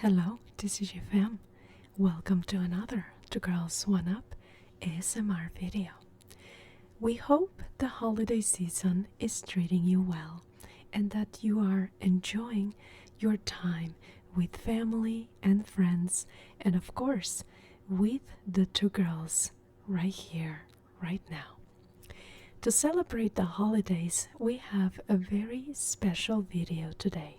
Hello, TCG fam. Welcome to another Two Girls One Up ASMR video. We hope the holiday season is treating you well and that you are enjoying your time with family and friends, and of course, with the two girls right here, right now. To celebrate the holidays, we have a very special video today.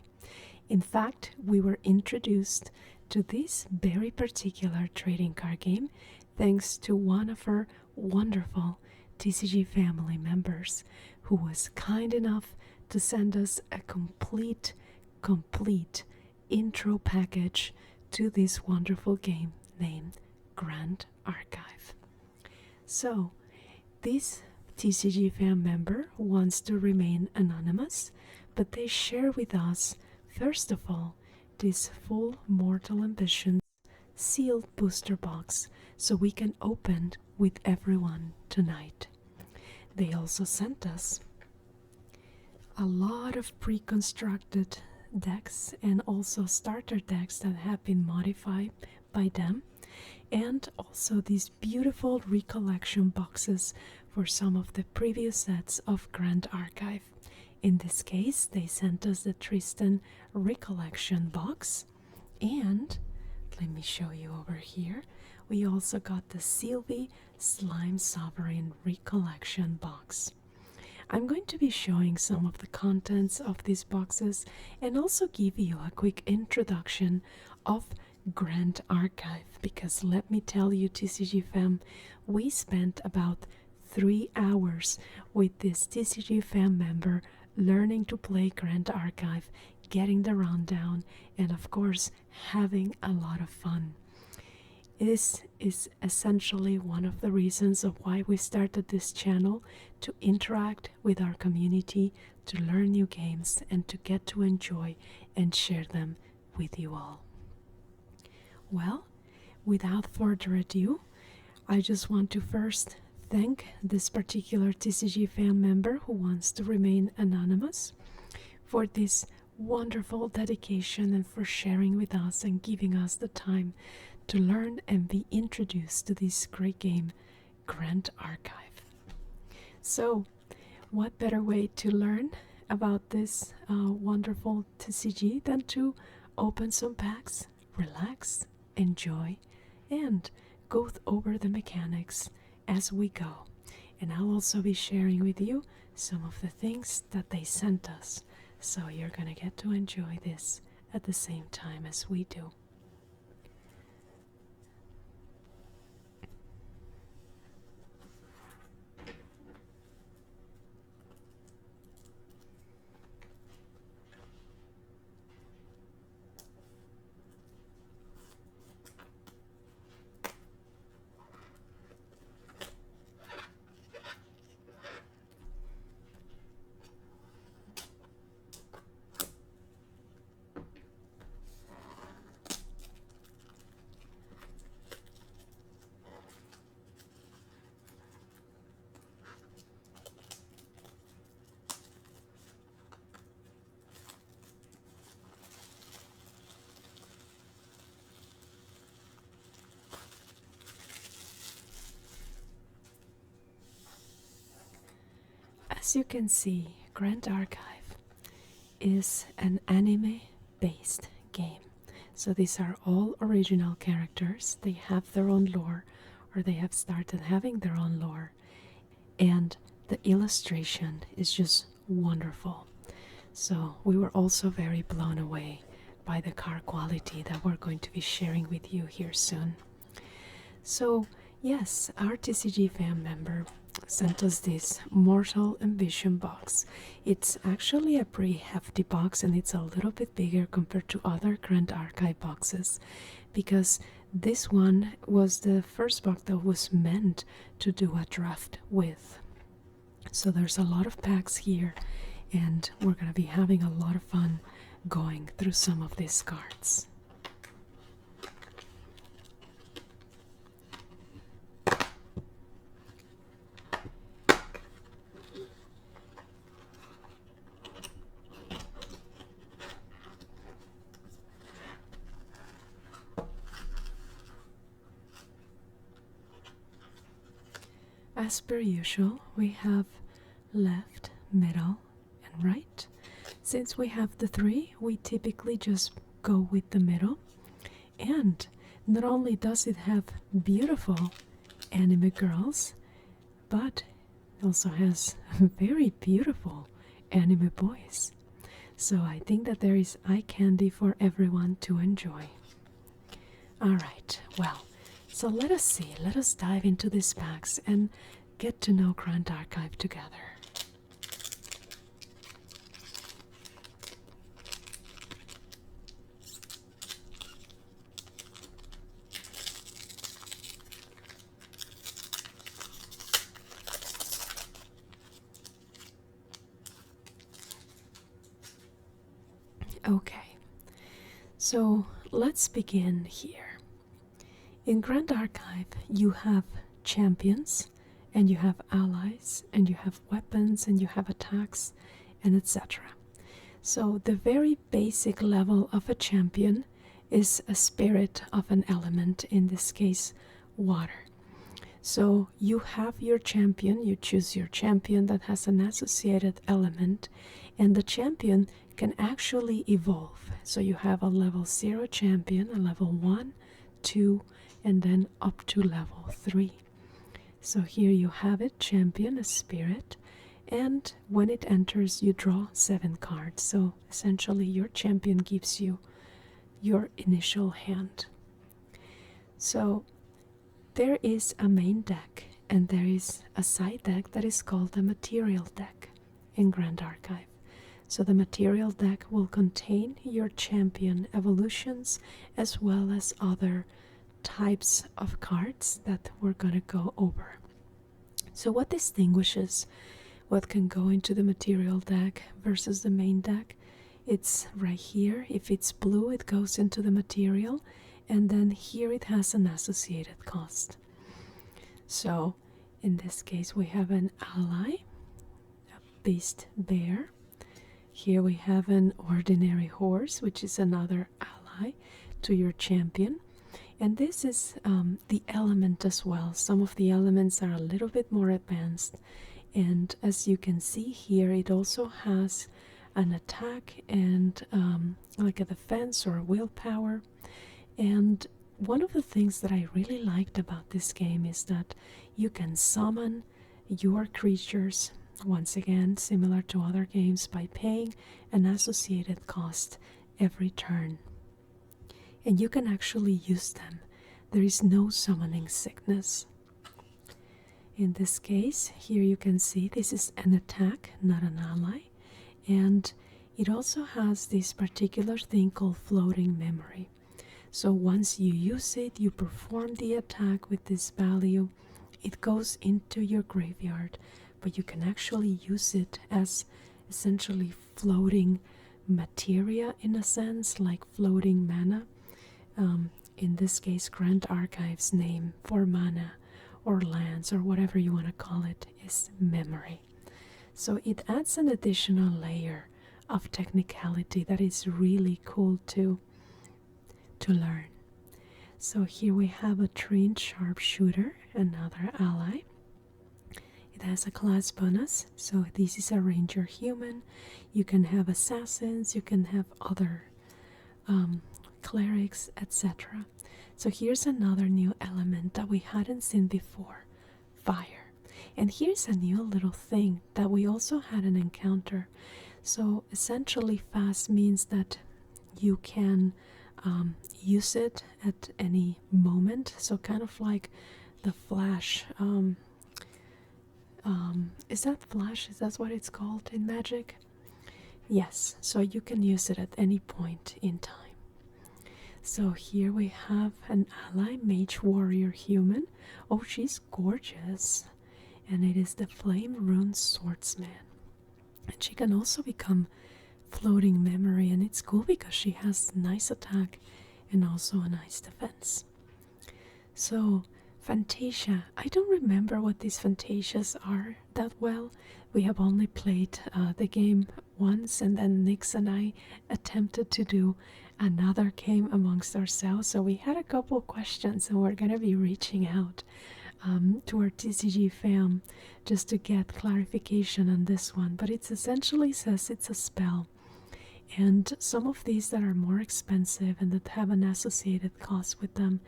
In fact, we were introduced to this very particular trading card game thanks to one of our wonderful TCG family members who was kind enough to send us a complete intro package to this wonderful game named Grandarchive. So, this TCG fan member wants to remain anonymous, but they share with us, first of all, this full Mortal Ambitions sealed booster box so we can open with everyone tonight. They also sent us a lot of pre-constructed decks and also starter decks that have been modified by them, and also these beautiful recollection boxes for some of the previous sets of Grandarchive. In this case, they sent us the Tristan recollection box, and let me show you over here. We also got the Sylvie Slime Sovereign recollection box. I'm going to be showing some of the contents of these boxes and also give you a quick introduction of Grandarchive, because let me tell you, TCG fam, we spent about 3 hours with this TCG fam member learning to play Grandarchive, getting the rundown, and of course having a lot of fun. This is essentially one of the reasons of why we started this channel, to interact with our community, to learn new games, and to get to enjoy and share them with you all. Well, without further ado, I just want to first thank this particular TCG fan member who wants to remain anonymous for this wonderful dedication and for sharing with us and giving us the time to learn and be introduced to this great game, Grandarchive. So, what better way to learn about this wonderful TCG than to open some packs, relax, enjoy, and go over the mechanics as we go. And I'll also be sharing with you some of the things that they sent us, so you're gonna get to enjoy this at the same time as we do. As you can see, Grandarchive is an anime-based game. So these are all original characters. They have their own lore, or they have started having their own lore. And the illustration is just wonderful. So we were also very blown away by the card quality that we're going to be sharing with you here soon. So yes, our TCG fan member sent us this Mortal Ambition box. It's actually a pretty hefty box, and it's a little bit bigger compared to other Grandarchive boxes, because this one was the first box that was meant to do a draft with. So there's a lot of packs here, and we're going to be having a lot of fun going through some of these cards. as per usual, we have left, middle, and right. Since we have the three, we typically just go with the middle. And not only does it have beautiful anime girls, but it also has very beautiful anime boys. So I think that there is eye candy for everyone to enjoy. Alright, well, so let us see, let us dive into these packs and get to know Grandarchive together. Okay, so let's begin here. In Grandarchive, you have champions, and you have allies, and you have weapons, and you have attacks, and etc. So the very basic level of a champion is a spirit of an element, in this case, water. So you have your champion, you choose your champion that has an associated element, and the champion can actually evolve. So you have a level 0 champion, a level 1, 2, and then up to level 3. So here you have it, champion, a spirit, and when it enters you draw 7 cards. So essentially your champion gives you your initial hand. So there is a main deck and there is a side deck that is called the material deck in Grandarchive. So the material deck will contain your champion evolutions as well as other types of cards that we're going to go over. So what distinguishes what can go into the material deck versus the main deck? It's right here. If it's blue, it goes into the material, and then here it has an associated cost. So in this case we have an ally, a beast bear. Here we have an ordinary horse, which is another ally to your champion. And this is the element as well. Some of the elements are a little bit more advanced. And as you can see here, it also has an attack and like a defense or a willpower. And one of the things that I really liked about this game is that you can summon your creatures, once again, similar to other games, by paying an associated cost every turn. And you can actually use them. There is no summoning sickness. In this case, here you can see this is an attack, not an ally. And it also has this particular thing called floating memory. So once you use it, you perform the attack with this value, it goes into your graveyard, but you can actually use it as essentially floating materia in a sense, like floating mana. In this case, Grandarchive's name for mana or lands or whatever you want to call it is memory. So it adds an additional layer of technicality that is really cool to learn. So here we have a trained sharpshooter, another ally. It has a class bonus, so this is a ranger human. You can have assassins, you can have other clerics, etc. So here's another new element that we hadn't seen before, fire. And here's a new little thing that we also had an encounter. So essentially fast means that you can use it at any moment. So kind of like the flash. Is that flash? Is that what it's called in Magic? Yes, so you can use it at any point in time. So here we have an ally, mage warrior human. Oh, she's gorgeous. And it is the flame rune swordsman. And she can also become floating memory, and it's cool because she has nice attack and also a nice defense. So Fantasia, I don't remember what these Fantasias are that well. We have only played the game once, and then Nix and I attempted to do another game amongst ourselves, so we had a couple questions and we're gonna be reaching out to our TCG fam just to get clarification on this one, but it essentially says it's a spell. And some of these that are more expensive and that have an associated cost with them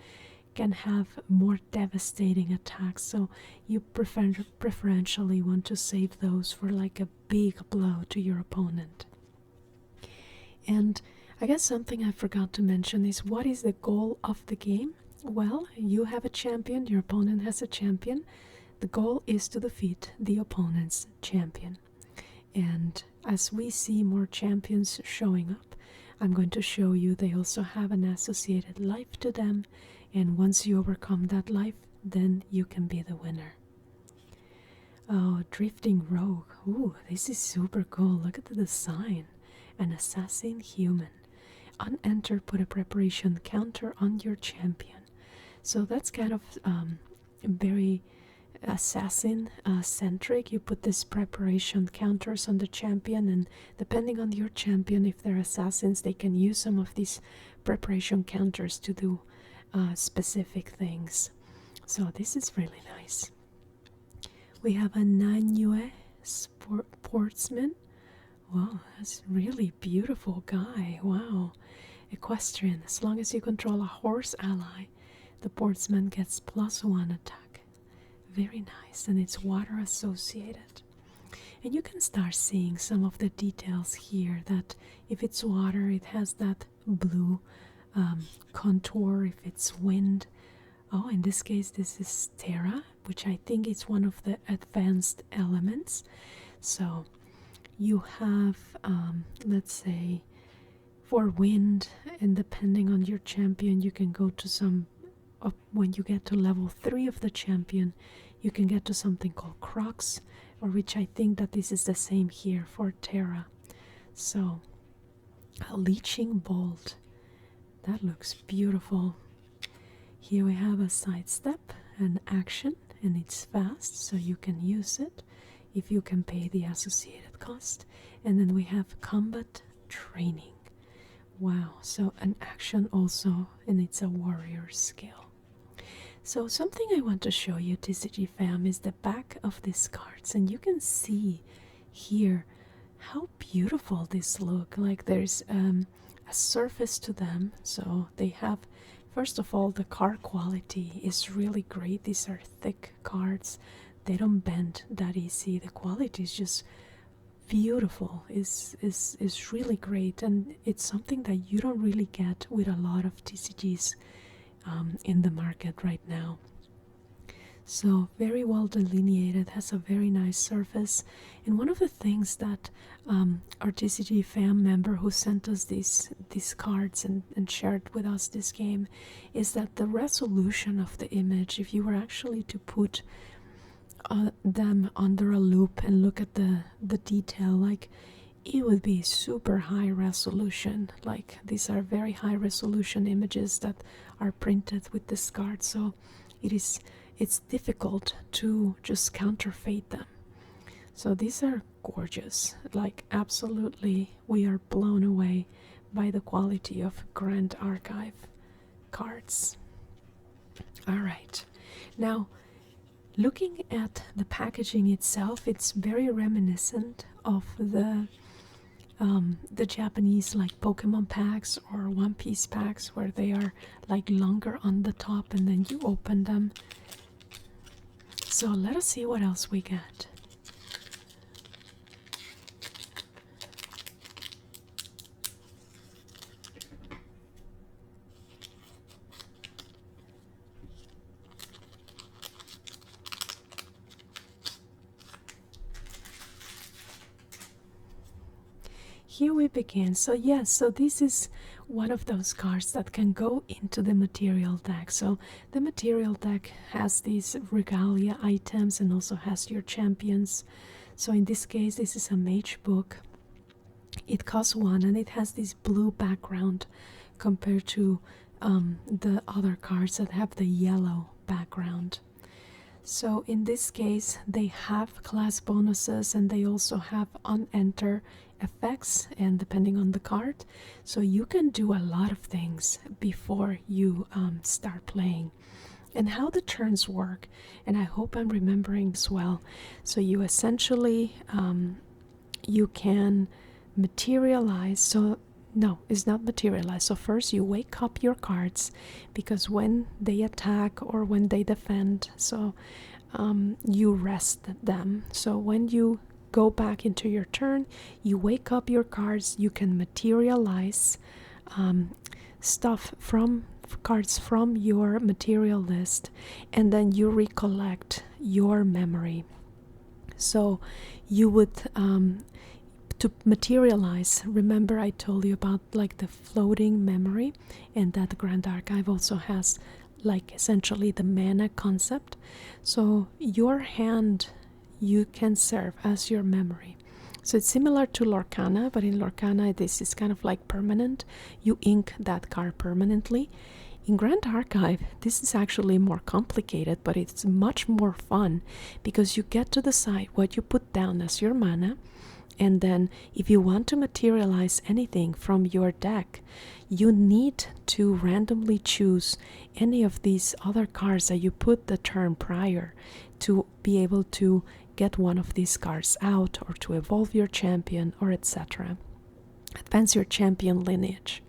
can have more devastating attacks, so you preferentially want to save those for like a big blow to your opponent. And I guess something I forgot to mention is, what is the goal of the game? Well, you have a champion, your opponent has a champion. The goal is to defeat the opponent's champion. And as we see more champions showing up, I'm going to show you they also have an associated life to them, and once you overcome that life, then you can be the winner. Oh, Drifting Rogue. Ooh, this is super cool. Look at the design. An assassin human. On enter, put a preparation counter on your champion. So that's kind of very assassin centric. You put this preparation counters on the champion, and depending on your champion, if they're assassins, they can use some of these preparation counters to do specific things. So this is really nice. We have a Nanyue sportsman. Wow, that's really beautiful guy. Wow. Equestrian. As long as you control a horse ally, the sportsman gets +1 attack. Very nice, and it's water associated. And you can start seeing some of the details here, that if it's water, it has that blue contour. If it's wind, oh, in this case this is Terra, which I think is one of the advanced elements. So you have let's say for wind, and depending on your champion, you can go to some when you get to level 3 of the champion, you can get to something called Crocs, or which I think that this is the same here for Terra. So a Leeching Bolt, that looks beautiful. Here we have a sidestep, an action, and it's fast, so you can use it if you can pay the associated cost. And then we have combat training. Wow, so an action also, and it's a warrior skill. So something I want to show you, TCG fam, is the back of these cards, and you can see here how beautiful these look. Like there's a surface to them, so they have, first of all, the card quality is really great. These are thick cards, they don't bend that easy. The quality is just beautiful, is really great, and it's something that you don't really get with a lot of TCGs in the market right now. So very well delineated, has a very nice surface. And one of the things that our TCG fam member who sent us these cards and shared with us this game is that the resolution of the image, if you were actually to put them under a loop and look at the detail, like it would be super high resolution. Like these are very high resolution images that are printed with this card, so it's difficult to just counterfeit them. So these are gorgeous, like absolutely we are blown away by the quality of Grandarchive cards. All right, now looking at the packaging itself, it's very reminiscent of the Japanese like Pokemon packs or One Piece packs, where they are like longer on the top and then you open them. So let us see what else we get. Here we begin. So yes, so this is one of those cards that can go into the material deck. So the material deck has these regalia items and also has your champions. So in this case, this is a mage book. It costs 1 and it has this blue background compared to the other cards that have the yellow background. So in this case, they have class bonuses and they also have on enter effects, and depending on the card, so you can do a lot of things before you start playing. And how the turns work, and I hope I'm remembering as well. So you essentially you can materialize. So no, it's not materialize. So first you wake up your cards, because when they attack or when they defend, so you rest them. So when you go back into your turn, you wake up your cards. You can materialize stuff from cards from your material list, and then you recollect your memory. So you would to materialize, remember I told you about like the floating memory, and that grandarchive also has like essentially the mana concept. So your hand you can serve as your memory. So it's similar to Lorcana, but in Lorcana this is kind of like permanent. You ink that card permanently. In Grandarchive, this is actually more complicated, but it's much more fun, because you get to decide what you put down as your mana, and then if you want to materialize anything from your deck, you need to randomly choose any of these other cards that you put the turn prior to be able to get one of these cards out, or to evolve your champion, or etc. Advance your champion lineage.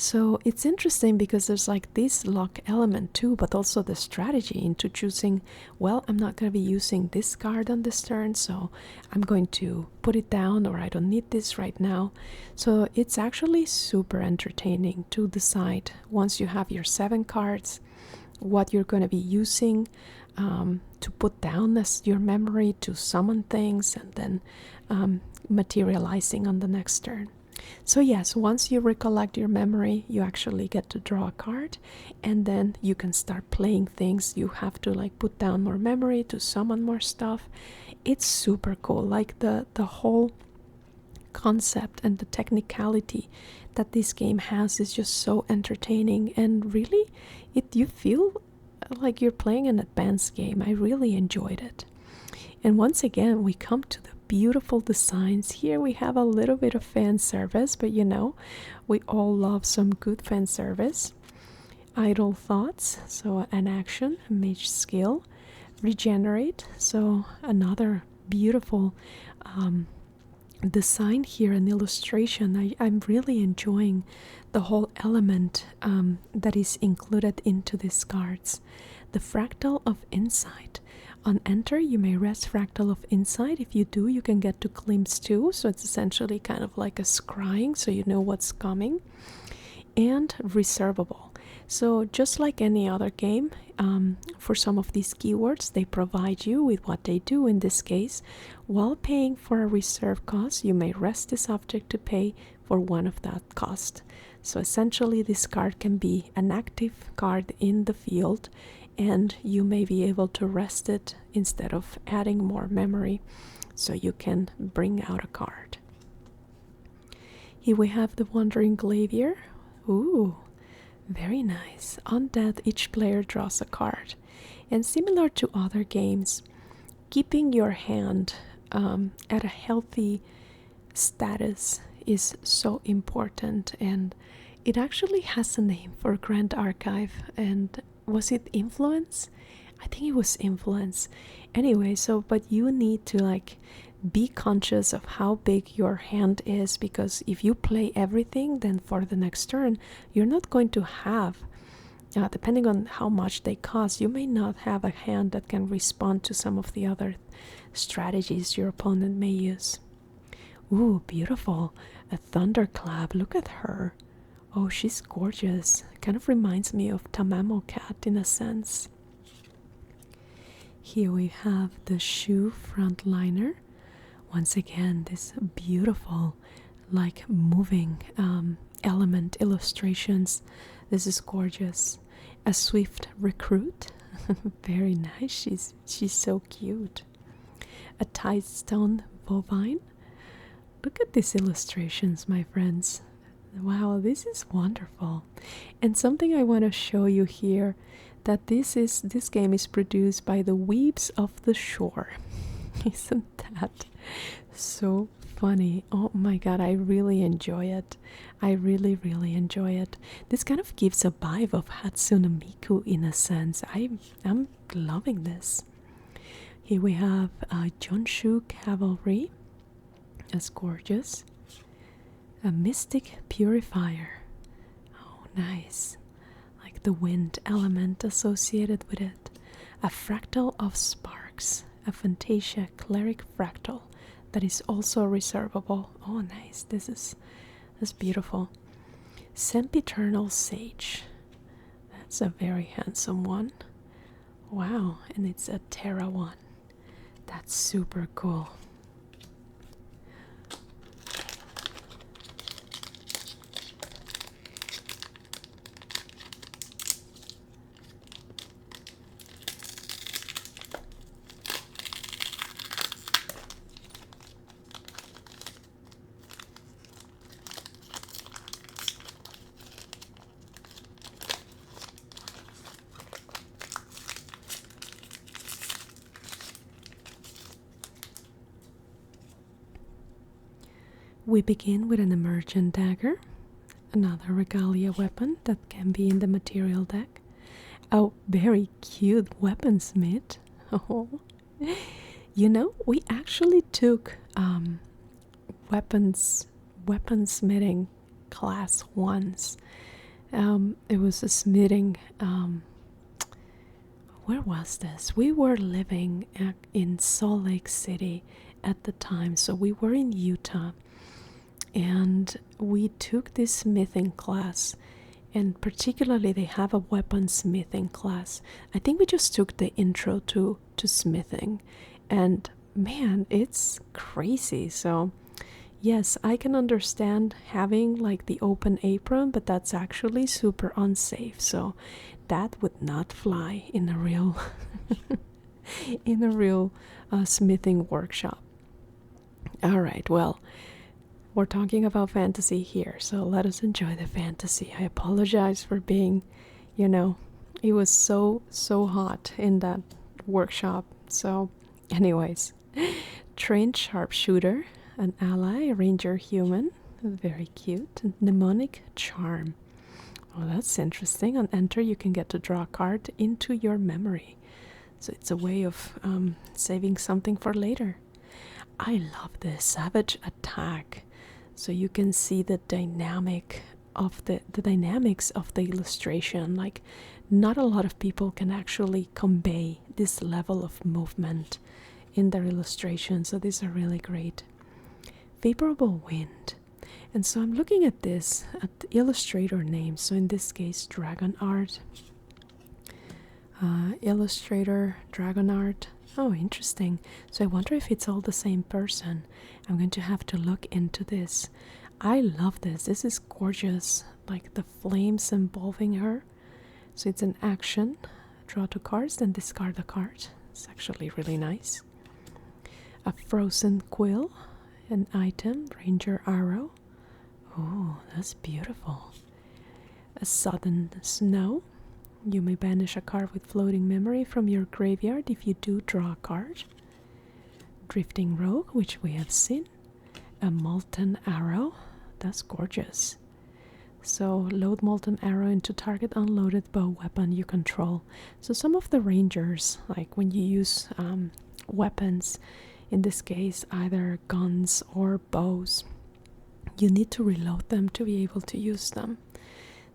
So it's interesting because there's like this luck element too, but also the strategy into choosing, well, I'm not going to be using this card on this turn, so I'm going to put it down, or I don't need this right now. So it's actually super entertaining to decide, once you have your 7 cards, what you're going to be using to put down as your memory to summon things, and then materializing on the next turn. So yes, once you recollect your memory, you actually get to draw a card, and then you can start playing things. You have to like put down more memory to summon more stuff. It's super cool. Like the whole concept and the technicality that this game has is just so entertaining, and really you feel like you're playing an advanced game. I really enjoyed it. And once again, we come to the beautiful designs. Here we have a little bit of fan service, but you know, we all love some good fan service. Idle thoughts, so an action, mage skill, regenerate, so another beautiful design here, an illustration. I'm really enjoying the whole element that is included into these cards. The fractal of insight. On enter, you may rest fractal of insight. If you do, you can get to glimpse 2, so it's essentially kind of like a scrying, so you know what's coming. And reservable. So just like any other game, for some of these keywords, they provide you with what they do. In this case, while paying for a reserve cost, you may rest this object to pay for one of that cost. So essentially, this card can be an active card in the field, and you may be able to rest it instead of adding more memory, so you can bring out a card. Here we have the Wandering Glavier. Ooh, very nice. On death, each player draws a card. And similar to other games, keeping your hand at a healthy status is so important, and it actually has a name for Grandarchive. And was it influence? I think it was influence. Anyway, so but you need to like be conscious of how big your hand is, because if you play everything, then for the next turn you're not going to have, depending on how much they cost, you may not have a hand that can respond to some of the other strategies your opponent may use. Ooh, beautiful. A thunderclap. Look at her. Oh, she's gorgeous. Kind of reminds me of Tamamo Cat in a sense. Here we have the shoe frontliner. Once again, this beautiful, like moving element illustrations. This is gorgeous. A swift recruit. Very nice. She's so cute. A tight stone bovine. Look at these illustrations, my friends. Wow, this is wonderful. And something I want to show you here, that this game is produced by the Weebs of the Shore. Isn't that so funny. Oh my god, I really enjoy it. I really, really enjoy it. This kind of gives a vibe of Hatsune Miku in a sense. I'm loving this. Here we have Jonshu Cavalry. That's gorgeous. A Mystic Purifier. Oh, nice. Like the wind element associated with it. A Fractal of Sparks. A Fantasia Cleric Fractal that is also reservable. Oh, nice. That's beautiful. Sempiternal Sage. That's a very handsome one. Wow, and it's a Terra one. That's super cool. We begin with an Emergent Dagger, another Regalia weapon that can be in the material deck. Oh, very cute weaponsmith. Oh. You know, we actually took weaponsmithing class once. It was a smithing. Where was this? We were living in Salt Lake City at the time, so we were in Utah. And we took this smithing class, and particularly they have a weaponsmithing class. I think we just took the intro to smithing, and man, it's crazy. So yes, I can understand having like the open apron, but that's actually super unsafe. So that would not fly in a real in a real smithing workshop. All right, well, we're talking about fantasy here, so let us enjoy the fantasy. I apologize for being, it was so hot in that workshop. So anyways, trained sharpshooter, an ally, ranger human, very cute. Mnemonic charm. Oh, that's interesting. On enter, you can get to draw a card into your memory. So it's a way of saving something for later. I love this. Savage attack. So you can see the dynamics of the illustration. Like, not a lot of people can actually convey this level of movement in their illustration. So these are really great. Favorable wind. And so I'm looking at this, at the illustrator name. So in this case, Dragon Art. Illustrator, Dragon Art. Oh, interesting. So I wonder if it's all the same person. I'm going to have to look into this. I love this. This is gorgeous. Like the flames involving her. So it's an action. Draw 2 cards, then discard a card. It's actually really nice. A frozen quill. An item. Ranger arrow. Oh, that's beautiful. A sudden snow. You may banish a card with floating memory from your graveyard if you do draw a card. Drifting Rogue, which we have seen. A Molten Arrow. That's gorgeous. So load Molten Arrow into target unloaded bow weapon you control. So some of the rangers, like when you use weapons, in this case either guns or bows, you need to reload them to be able to use them.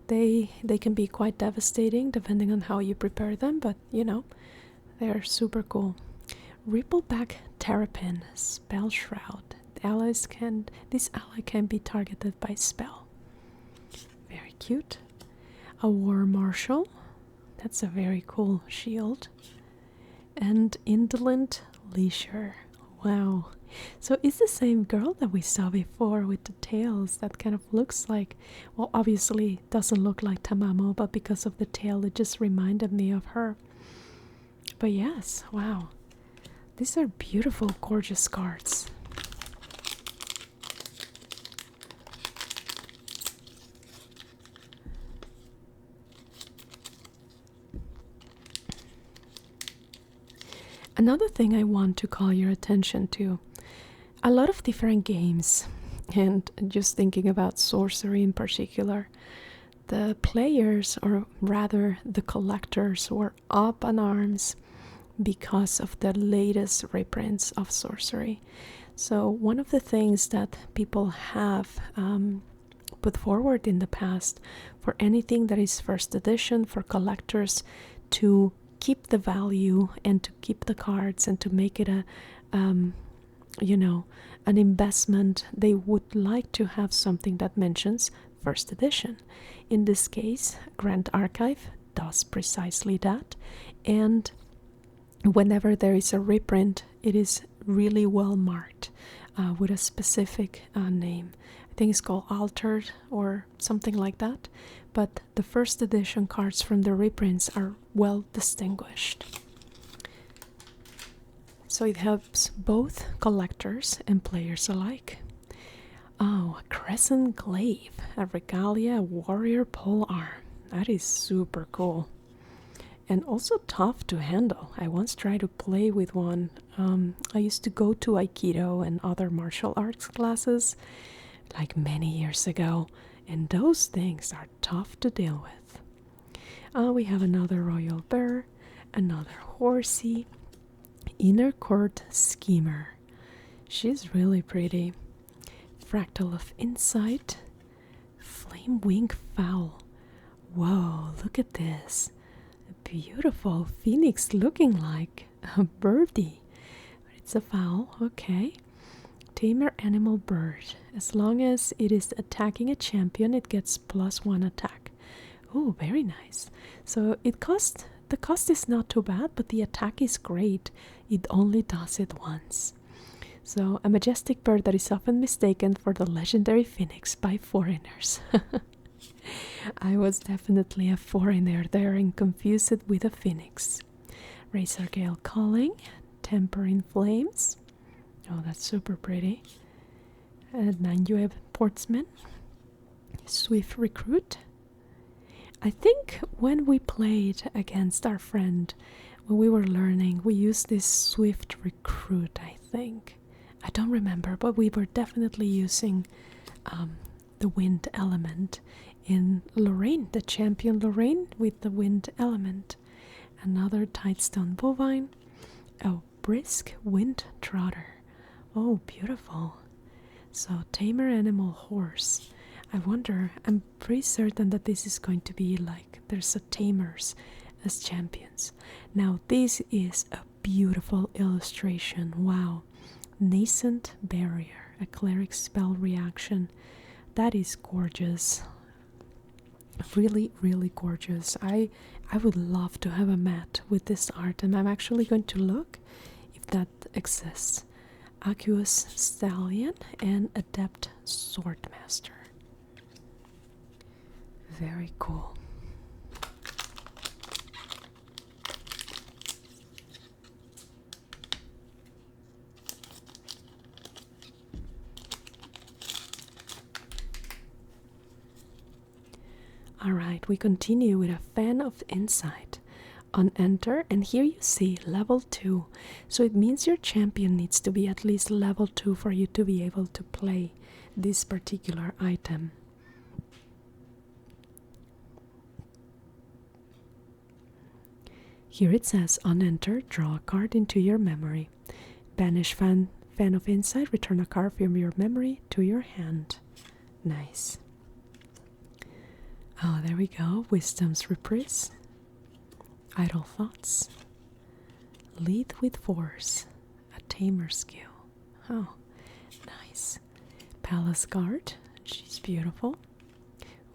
They can be quite devastating depending on how you prepare them, but they're super cool. Rippleback Terrapin, Spell Shroud. This ally can be targeted by spell. Very cute. A War Marshal. That's a very cool shield. And Indolent Leisure. Wow. So it's the same girl that we saw before with the tails that kind of looks like, well, obviously doesn't look like Tamamo, but because of the tail it just reminded me of her. But yes, wow. These are beautiful, gorgeous cards. Another thing I want to call your attention to. a lot of different games, and just thinking about sorcery in particular, the players, or rather the collectors, were up in arms because of the latest reprints of sorcery. So one of the things that people have put forward in the past for anything that is first edition, for collectors to keep the value and to keep the cards and to make it a an investment, they would like to have something that mentions first edition. In this case, Grandarchive does precisely that, and whenever there is a reprint, it is really well marked with a specific name. I think it's called Altered or something like that, but the first edition cards from the reprints are well distinguished. So it helps both collectors and players alike. Oh, a crescent glaive, a regalia warrior pole arm. That is super cool. And also tough to handle. I once tried to play with one. I used to go to Aikido and other martial arts classes like many years ago, and those things are tough to deal with. We have another royal bear, another horsey, inner court schemer. She's really pretty. Fractal of insight, flame wing fowl. Whoa, look at this. A beautiful phoenix looking like a birdie. It's a fowl, okay. Tamer animal bird. As long as it is attacking a champion, it gets +1 attack. Oh, very nice. So the cost is not too bad, but the attack is great. It only does it once. So a majestic bird that is often mistaken for the legendary phoenix by foreigners. I was definitely a foreigner there and confused it with a phoenix. Razor Gale calling, tempering flames. Oh, that's super pretty. Nanjue portsman, swift recruit. I think when we played against our friend, when we were learning, we used this swift recruit, I think. I don't remember, but we were definitely using the wind element in Lorraine, the champion Lorraine with the wind element. Another Tightstone bovine. Oh, brisk wind trotter. Oh, beautiful. So, tamer animal horse. I wonder, I'm pretty certain that this is going to be like there's a tamers as champions. Now, this is a beautiful illustration. Wow. Nascent barrier, a cleric spell reaction. That is gorgeous. Really, really gorgeous. I would love to have a mat with this art, and I'm actually going to look if that exists. Aqueous Stallion and Adept Swordmaster. Very cool. Alright, we continue with a Fan of Insight. On enter, and here you see level 2. So it means your champion needs to be at least level 2 for you to be able to play this particular item. Here it says, on enter, draw a card into your memory. Banish Fan of Insight, return a card from your memory to your hand. Nice. Oh, there we go. Wisdom's Reprise. Idle Thoughts. Lead with Force. A Tamer skill. Oh, nice. Palace Guard. She's beautiful.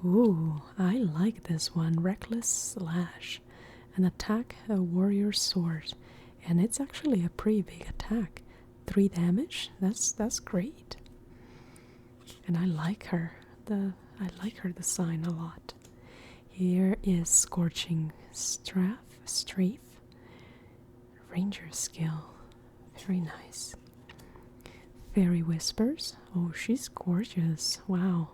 Ooh, I like this one. Reckless Slash. An attack, a warrior sword. And it's actually a pretty big attack. 3 damage. That's great. And I like her. I like her design a lot. Here is Scorching Strafe. Ranger skill. Very nice. Fairy Whispers. Oh, she's gorgeous. Wow.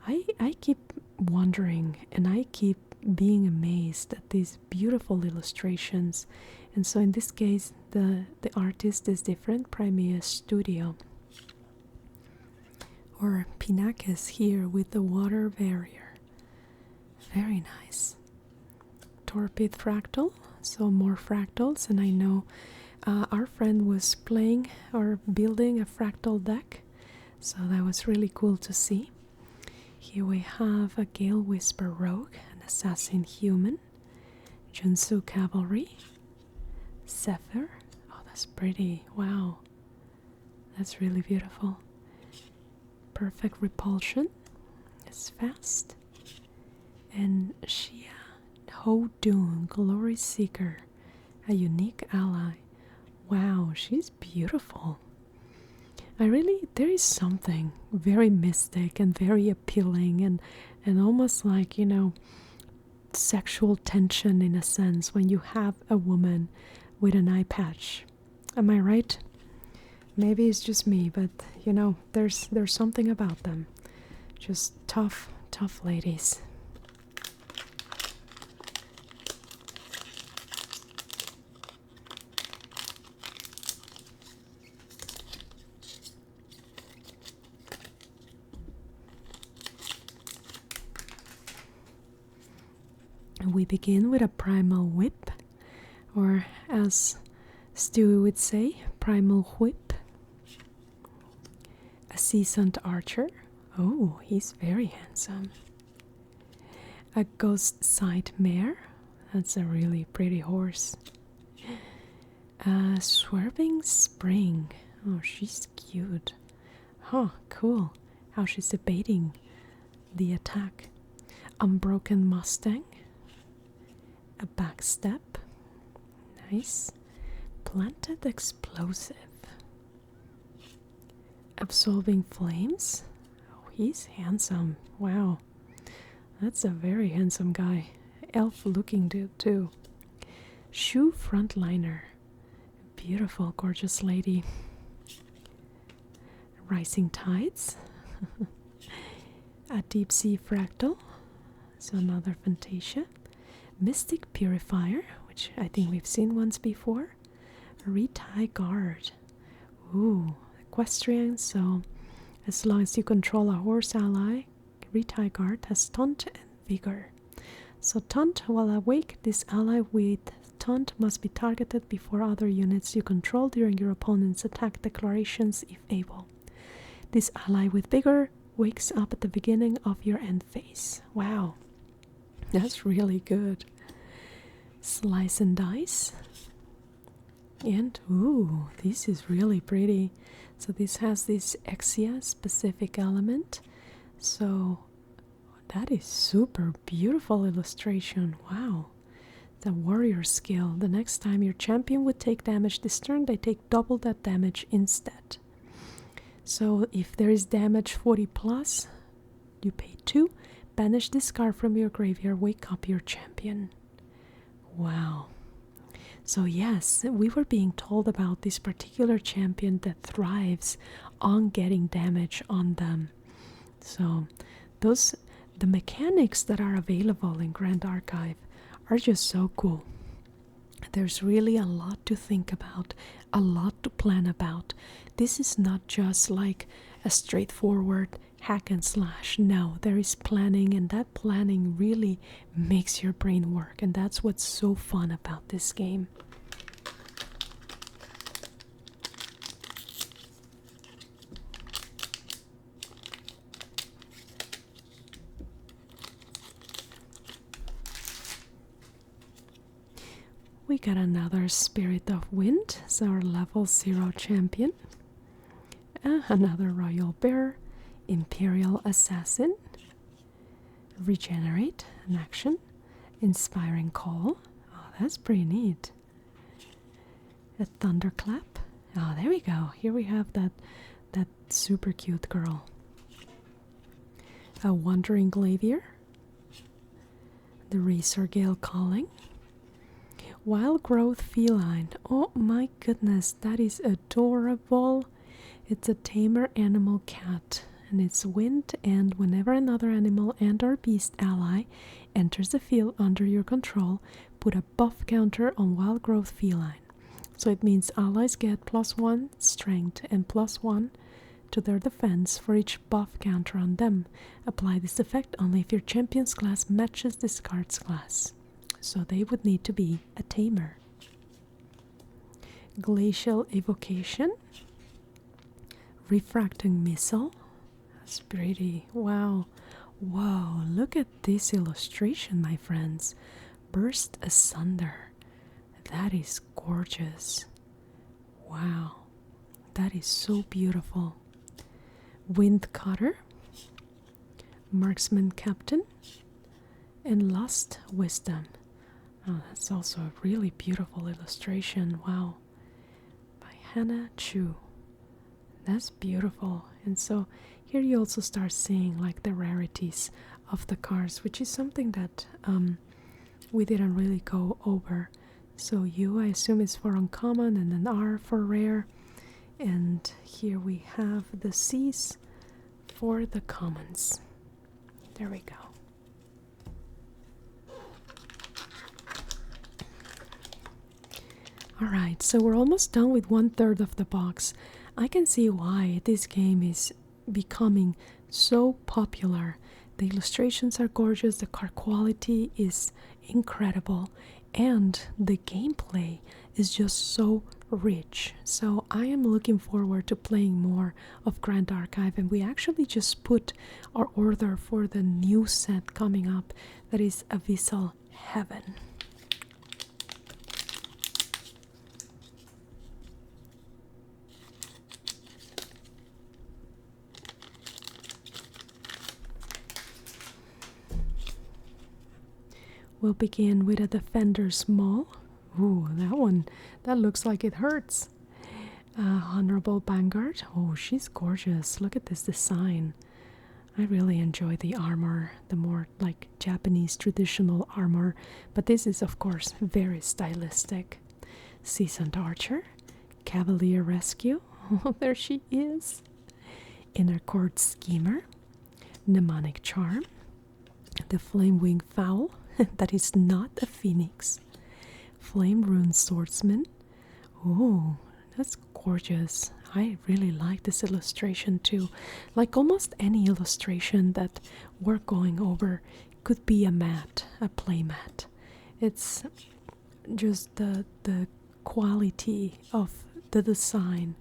I keep wondering, and I keep being amazed at these beautiful illustrations. And so in this case, the artist is different, Primea Studio. Or Pinakes here with the water barrier. Very nice. Torpid fractal, so more fractals, and I know our friend was playing or building a fractal deck, so that was really cool to see. Here we have a Gale Whisper Rogue, an Assassin Human, Junsu Cavalry, Zephyr. Oh, that's pretty. Wow, that's really beautiful. Perfect Repulsion. It's fast. And Shia Ho-Dun, Glory Seeker, a unique ally. Wow, she's beautiful. There is something very mystic and very appealing and almost like, sexual tension in a sense when you have a woman with an eye patch. Am I right? Maybe it's just me, but there's something about them. Just tough ladies. We begin with a primal whip, or as Stewie would say, primal whip. A seasoned archer. Oh, he's very handsome. A ghost side mare. That's a really pretty horse. A swerving spring. Oh, she's cute. Huh, cool. How she's evading the attack. Unbroken Mustang. A backstep. Nice. Planted explosive. Absolving flames. Oh, he's handsome. Wow. That's a very handsome guy. Elf looking dude too. Shoe frontliner. Beautiful, gorgeous lady. Rising tides. A deep sea fractal. So another Fantasia. Mystic Purifier, which I think we've seen once before. Retie Guard. Ooh, equestrian, so as long as you control a horse ally, Retie Guard has taunt and vigor. So taunt, while awake, this ally with taunt must be targeted before other units you control during your opponent's attack declarations if able. This ally with vigor wakes up at the beginning of your end phase. Wow. That's really good. Slice and dice. And, ooh, this is really pretty. So this has this Exia specific element. So that is super beautiful illustration. Wow. The warrior skill. The next time your champion would take damage this turn, they take double that damage instead. So if there is damage 40 plus, you pay 2. Banish this card from your graveyard, wake up your champion. Wow. So yes, we were being told about this particular champion that thrives on getting damage on them. So the mechanics that are available in Grandarchive are just so cool. There's really a lot to think about, a lot to plan about. This is not just like a straightforward hack and slash. No, there is planning, and that planning really makes your brain work, and that's what's so fun about this game. We got another Spirit of Wind, so our level 0 champion. Another Royal Bear, Imperial Assassin, Regenerate, an action, Inspiring Call. Oh, that's pretty neat. A Thunderclap. Oh, there we go. Here we have that super cute girl. A Wandering Glavier, the Razorgale Calling, Wild Growth Feline. Oh my goodness, that is adorable. It's a tamer animal cat, and it's wind, and whenever another animal and or beast ally enters the field under your control, put a buff counter on wild growth feline. So it means allies get +1 strength and +1 to their defense for each buff counter on them. Apply this effect only if your champion's class matches this card's class. So they would need to be a tamer. Glacial Evocation. Refracting Missile. That's pretty. Wow. Whoa, look at this illustration, my friends. Burst Asunder. That is gorgeous. Wow. That is so beautiful. Wind Cutter. Marksman Captain. And Lost Wisdom. Oh, that's also a really beautiful illustration. Wow. By Hannah Chu. That's beautiful. And so here you also start seeing like the rarities of the cards, which is something that we didn't really go over. So U, I assume, is for uncommon, and an R for rare. And here we have the C's for the commons. There we go. Alright, so we're almost done with 1/3 of the box. I can see why this game is becoming so popular. The illustrations are gorgeous, the card quality is incredible, and the gameplay is just so rich. So I am looking forward to playing more of Grandarchive, and we actually just put our order for the new set coming up, that is Abyssal Heaven. We'll begin with a Defender's Maul. Ooh, that one, that looks like it hurts. Honorable Vanguard. Oh, she's gorgeous. Look at this design. I really enjoy the armor, the more like Japanese traditional armor, but this is of course very stylistic. Seasoned Archer. Cavalier Rescue. Oh, there she is. Inner Court Schemer. Mnemonic Charm. The Flamewing Fowl. That is not a phoenix. Flame Rune Swordsman. Oh, that's gorgeous. I really like this illustration too. Like almost any illustration that we're going over could be a mat, a play mat. It's just the quality of the design,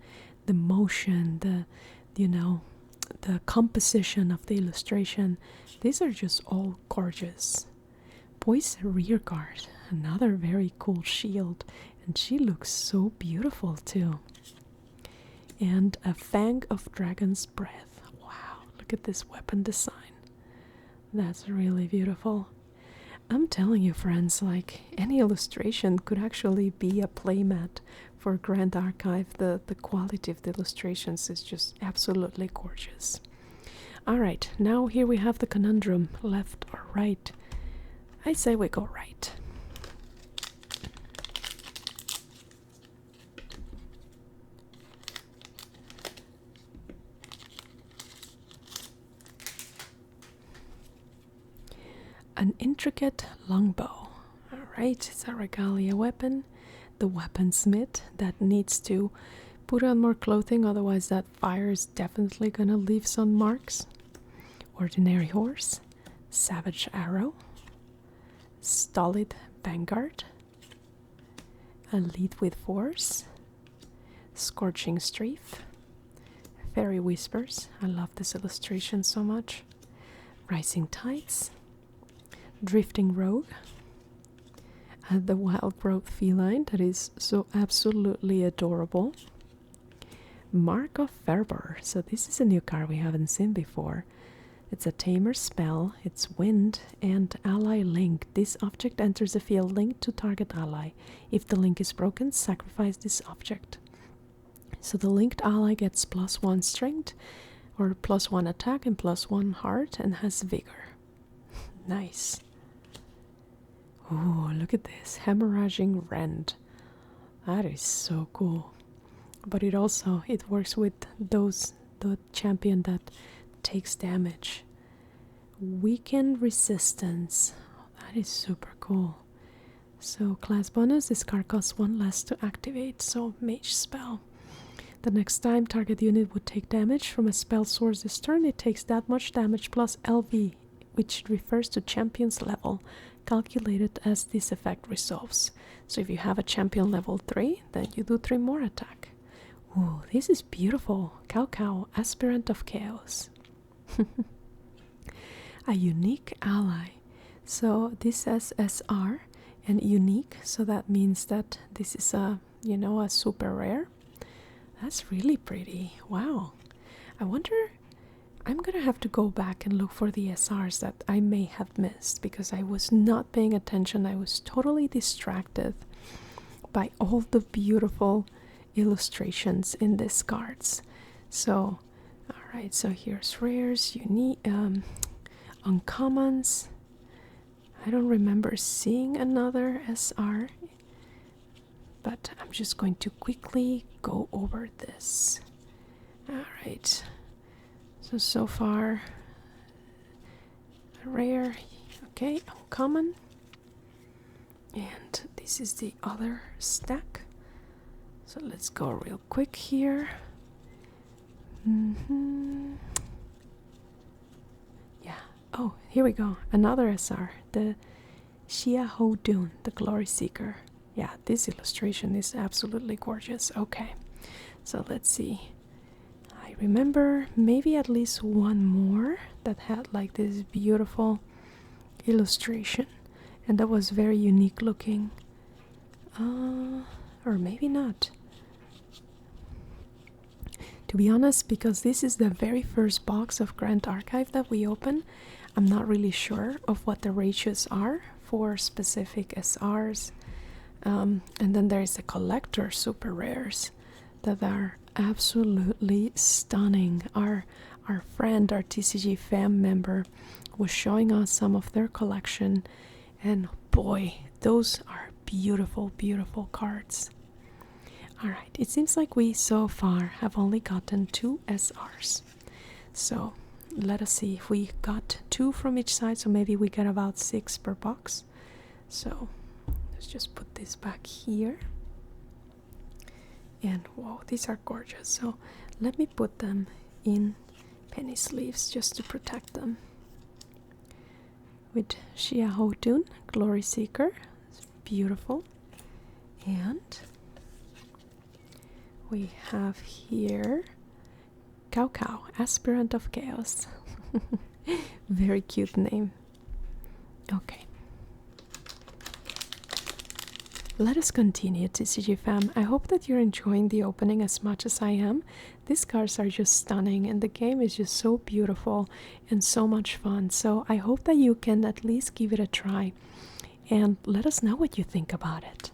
the motion, the composition of the illustration. These are just all gorgeous. Poise Rearguard, another very cool shield, and she looks so beautiful too. And a Fang of Dragon's Breath. Wow, look at this weapon design. That's really beautiful. I'm telling you, friends, like any illustration could actually be a playmat for Grandarchive. The quality of the illustrations is just absolutely gorgeous. Alright, now here we have the conundrum, left or right. I say we go right. An intricate longbow. Alright, it's a regalia weapon. The weaponsmith that needs to put on more clothing, otherwise that fire is definitely gonna leave some marks. Ordinary horse. Savage arrow. Stolid Vanguard. A Lead with Force. Scorching Strafe. Fairy Whispers. I love this illustration so much. Rising Tides. Drifting Rogue. The Wild Growth Feline, that is so absolutely adorable. Mark of Fervor. So this is a new card we haven't seen before. It's a tamer spell, it's wind, and ally link. This object enters the field linked to target ally. If the link is broken, sacrifice this object. So the linked ally gets +1 strength, or +1 attack and +1 heart, and has vigor. Nice. Oh, look at this. Hemorrhaging Rend. That is so cool. But it works with the champion that takes damage. Weaken resistance. That is super cool. So class bonus, this card costs 1 less to activate, so mage spell. The next time target unit would take damage from a spell source this turn, it takes that much damage plus LV, which refers to champion's level, calculated as this effect resolves. So if you have a champion level 3, then you do 3 more attack. Ooh, this is beautiful. Cow, aspirant of chaos. A unique ally. So this says SR and unique, so that means that this is a super rare. That's really pretty. Wow. I wonder, I'm gonna have to go back and look for the SRs that I may have missed because I was not paying attention. I was totally distracted by all the beautiful illustrations in these cards. So alright, so here's rares, unique, uncommons. I don't remember seeing another SR, but I'm just going to quickly go over this. Alright, so far rare, okay, uncommon, and this is the other stack. So let's go real quick here. Yeah. Oh, here we go. Another SR. The Xia Ho Dun, the Glory Seeker. Yeah, this illustration is absolutely gorgeous. Okay. So let's see. I remember maybe at least one more that had like this beautiful illustration. And that was very unique looking. Or maybe not. To be honest, because this is the very first box of Grandarchive that we open, I'm not really sure of what the ratios are for specific SRs. And then there's the collector super rares that are absolutely stunning. Our friend, our TCG fam member, was showing us some of their collection, and boy, those are beautiful, beautiful cards. Alright, it seems like we so far have only gotten 2 SRs. So let us see if we got 2 from each side, so maybe we get about 6 per box. So let's just put this back here. And whoa, these are gorgeous. So let me put them in penny sleeves just to protect them. With Xia Ho Dun, Glory Seeker. It's beautiful. And we have here Cow, Aspirant of Chaos. Very cute name. Okay. Let us continue, TCG fam. I hope that you're enjoying the opening as much as I am. These cards are just stunning and the game is just so beautiful and so much fun. So I hope that you can at least give it a try and let us know what you think about it.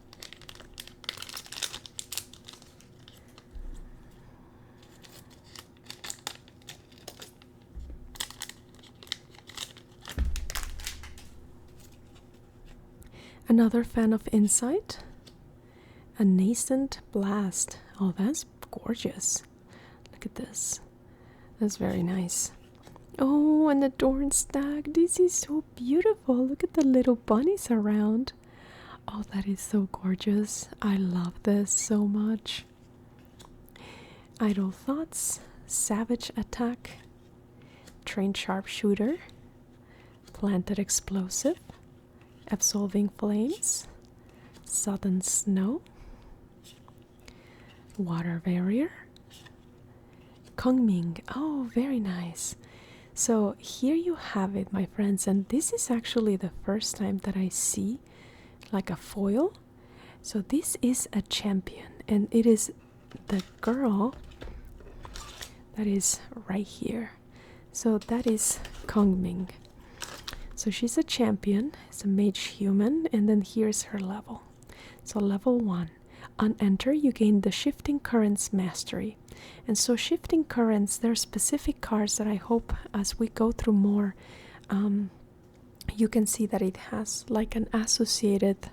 Another fan of Insight, a nascent blast. Oh, that's gorgeous. Look at this. That's very nice. Oh, an adorned stag. This is so beautiful. Look at the little bunnies around. Oh, that is so gorgeous. I love this so much. Idle Thoughts, Savage Attack, Trained Sharpshooter, Planted Explosive, Absolving Flames, Sudden Snow, Water Barrier, Kongming. Oh, very nice. So here you have it, my friends, and this is actually the first time that I see like a foil. So this is a champion, and it is the girl that is right here. So that is Kongming. So she's a champion, it's a mage human, and then here's her level. So level 1. On enter, you gain the Shifting Currents Mastery. And so Shifting Currents, there are specific cards that I hope as we go through more, you can see that it has like an associated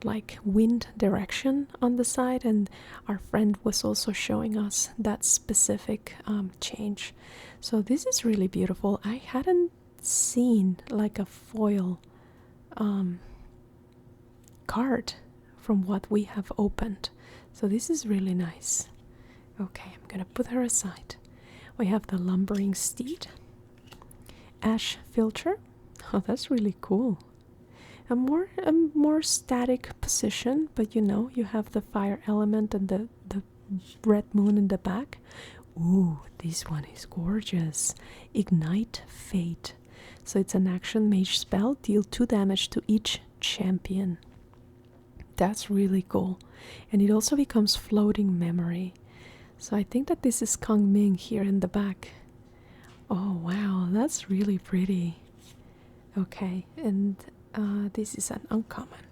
like wind direction on the side, and our friend was also showing us that specific change. So this is really beautiful. I hadn't seen like a foil card from what we have opened, so this is really nice. Okay, I'm gonna put her aside. We have the lumbering steed, ash filter. Oh, that's really cool. A more static position, but you know, you have the fire element and the red moon in the back. Ooh, this one is gorgeous. Ignite Fate. So it's an action mage spell. Deal 2 damage to each champion. That's really cool. And it also becomes floating memory. So I think that this is Kongming here in the back. Oh wow, that's really pretty. Okay, and this is an uncommon.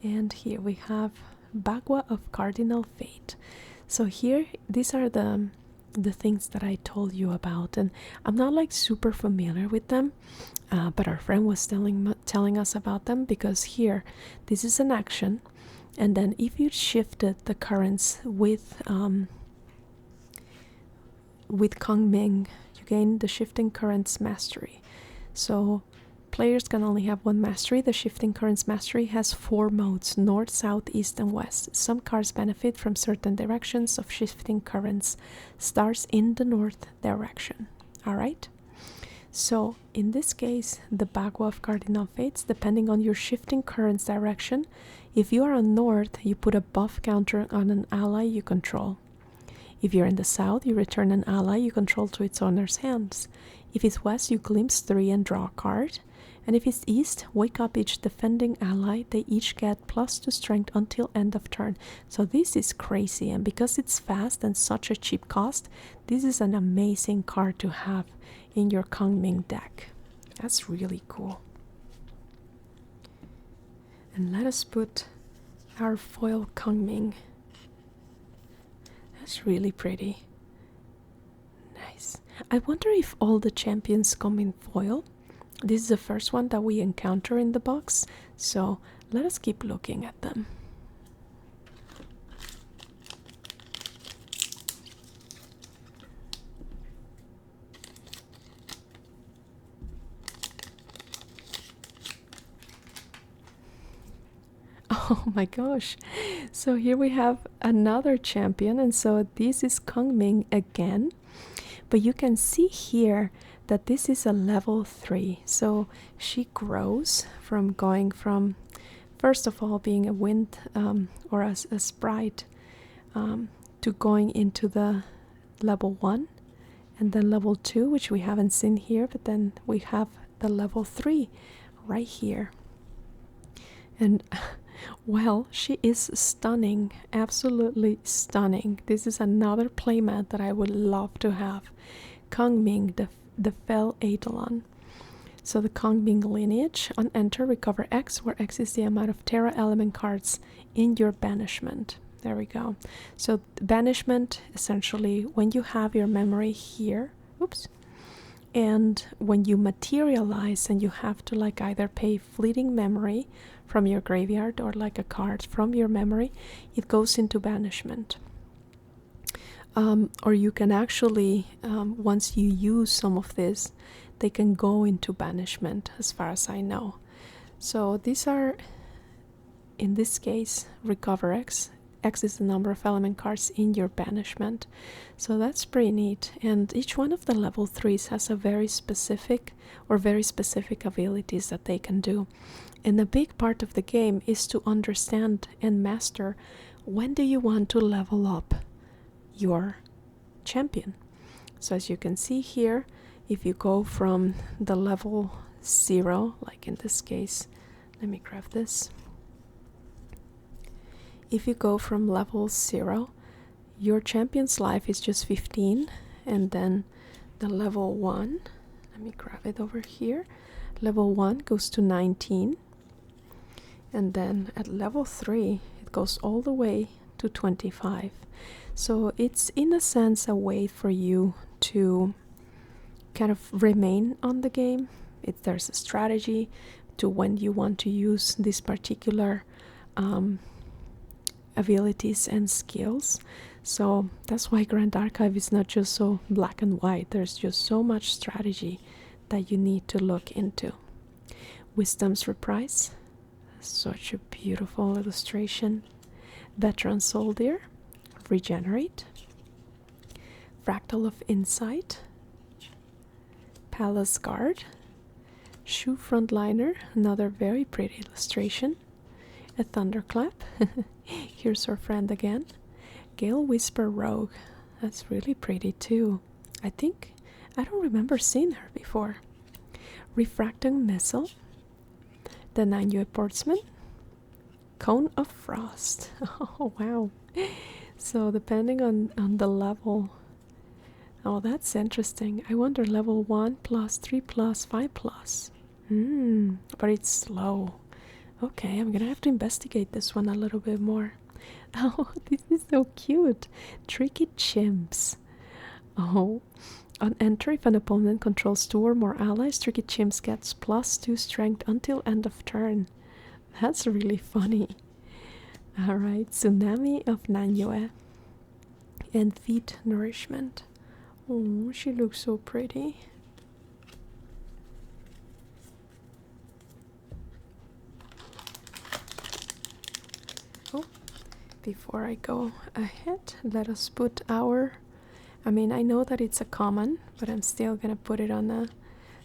And here we have Bagua of Cardinal Fate. So here, these are the things that I told you about, and I'm not like super familiar with them, but our friend was telling us about them, because here, this is an action, and then if you shifted the currents with Kongming, you gain the shifting currents mastery. So players can only have 1 mastery. The shifting currents mastery has 4 modes: north, south, east, and west. Some cards benefit from certain directions of shifting currents. Stars in the north direction. Alright? So in this case, the Bagua of Cardinal Fates, depending on your shifting currents direction, if you are on north, you put a buff counter on an ally you control. If you're in the south, you return an ally you control to its owner's hands. If it's west, you glimpse 3 and draw a card. And if it's east, wake up each defending ally. They each get +2 strength until end of turn. So this is crazy, and because it's fast and such a cheap cost, this is an amazing card to have in your Kongming deck. That's really cool. And let us put our foil Kongming. That's really pretty. Nice. I wonder if all the champions come in foil. This is the first one that we encounter in the box, so let us keep looking at them. Oh my gosh. So here we have another champion, and so this is Kongming again. But you can see here that this is a level 3. So she grows from going from, first of all, being a wind or a sprite to going into the level 1 and then level 2, which we haven't seen here, but then we have the level 3 right here. And well, she is stunning, absolutely stunning. This is another playmat that I would love to have. Kongming, the Fell Eidolon. So the Kongming lineage, on enter, recover X, where X is the amount of Terra element cards in your banishment. There we go. So banishment, essentially, when you have your memory here, oops, and when you materialize and you have to like either pay fleeting memory from your graveyard or like a card from your memory, it goes into banishment. Or you can actually, once you use some of this, they can go into banishment, as far as I know. So these are, in this case, recover X. X is the number of element cards in your banishment. So that's pretty neat. And each one of the level 3s has a very specific abilities that they can do. And a big part of the game is to understand and master when do you want to level up your champion. So as you can see here, if you go from the level 0, like in this case, let me grab this. If you go from level 0, your champion's life is just 15, and then the level 1, let me grab it over here, level 1 goes to 19, and then at level 3 it goes all the way to 25. So it's in a sense a way for you to kind of remain on the game. There's a strategy to when you want to use this particular abilities and skills. So that's why Grandarchive is not just so black and white. There's just so much strategy that you need to look into. Wisdom's Reprise, such a beautiful illustration. Veteran Soldier, Regenerate. Fractal of Insight, Palace Guard, Shoe Frontliner, another very pretty illustration. A Thunderclap, here's our friend again. Gale Whisper Rogue, that's really pretty too. I don't remember seeing her before. Refracting Missile, the Nanyu Portsman, Cone of Frost. Oh wow. So depending on the level. Oh, that's interesting. I wonder level 1 plus 3 plus 5 plus. But it's slow. Okay, I'm gonna have to investigate this one a little bit more. Oh, this is so cute. Tricky Chimps. Oh, on entry, if an opponent controls 2 or more allies, Tricky Chimps gets +2 strength until end of turn. That's really funny. Alright, Tsunami of Nanyue. And Feet Nourishment. Oh, she looks so pretty. Oh, before I go ahead, let us put our... I mean, I know that it's a common, but I'm still gonna put it on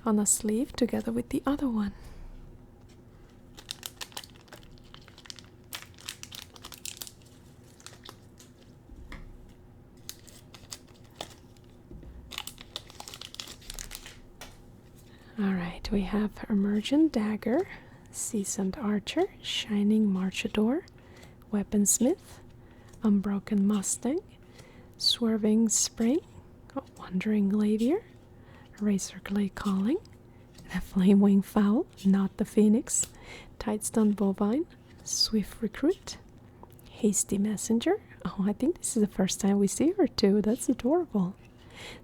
a sleeve together with the other one. Alright, we have Emergent Dagger, Seasoned Archer, Shining Marchador, Weaponsmith, Unbroken Mustang, Swerving Spring, Wandering Glaivier, Razorglade Calling, the Flamewing Fowl, not the Phoenix, Tightstone Bovine, Swift Recruit, Hasty Messenger. Oh, I think this is the first time we see her too. That's adorable.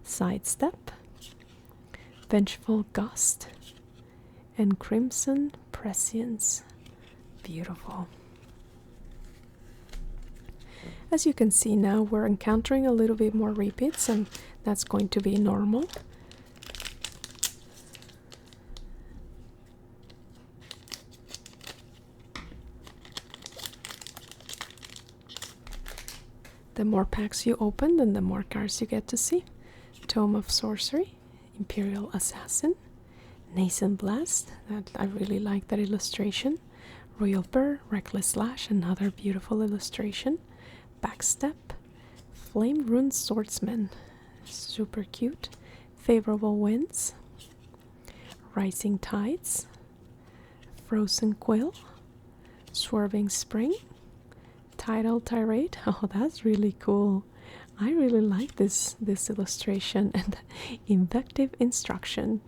Sidestep, Vengeful Gust, and Crimson Prescience. Beautiful. As you can see now, we're encountering a little bit more repeats, and that's going to be normal. The more packs you open, then the more cards you get to see. Tome of Sorcery, Imperial Assassin, Nascent Blast, that I really like that illustration. Royal Burr, Reckless Slash, another beautiful illustration. Backstep, Flame Rune Swordsman, super cute. Favorable Winds, Rising Tides, Frozen Quill, Swerving Spring, Tidal Tirade. Oh, that's really cool. I really like this illustration. And Invective Instruction,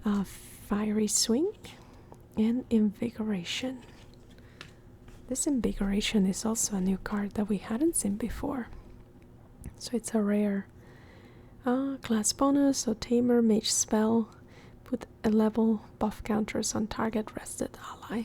Fiery Swing, and Invigoration. This Invigoration is also a new card that we hadn't seen before. So it's a rare. Class bonus, so Tamer, Mage Spell, put a level buff counters on target rested ally.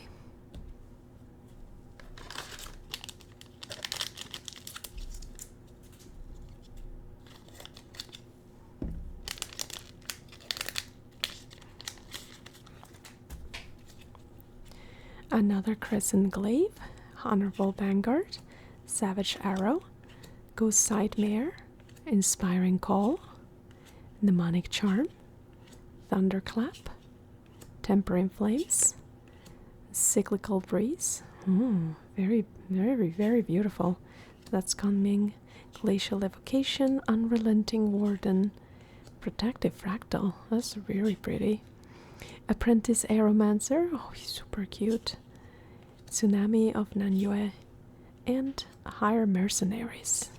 Another Crescent Glaive, Honorable Vanguard, Savage Arrow, Ghost Sidemare, Inspiring Call, Mnemonic Charm, Thunderclap, Tempering Flames, Cyclical Breeze. Very, very, very beautiful. That's Kongming, Glacial Evocation, Unrelenting Warden, Protective Fractal. That's really pretty. Apprentice Aeromancer, oh, he's super cute. Tsunami of Nanyue, and Hire Mercenaries.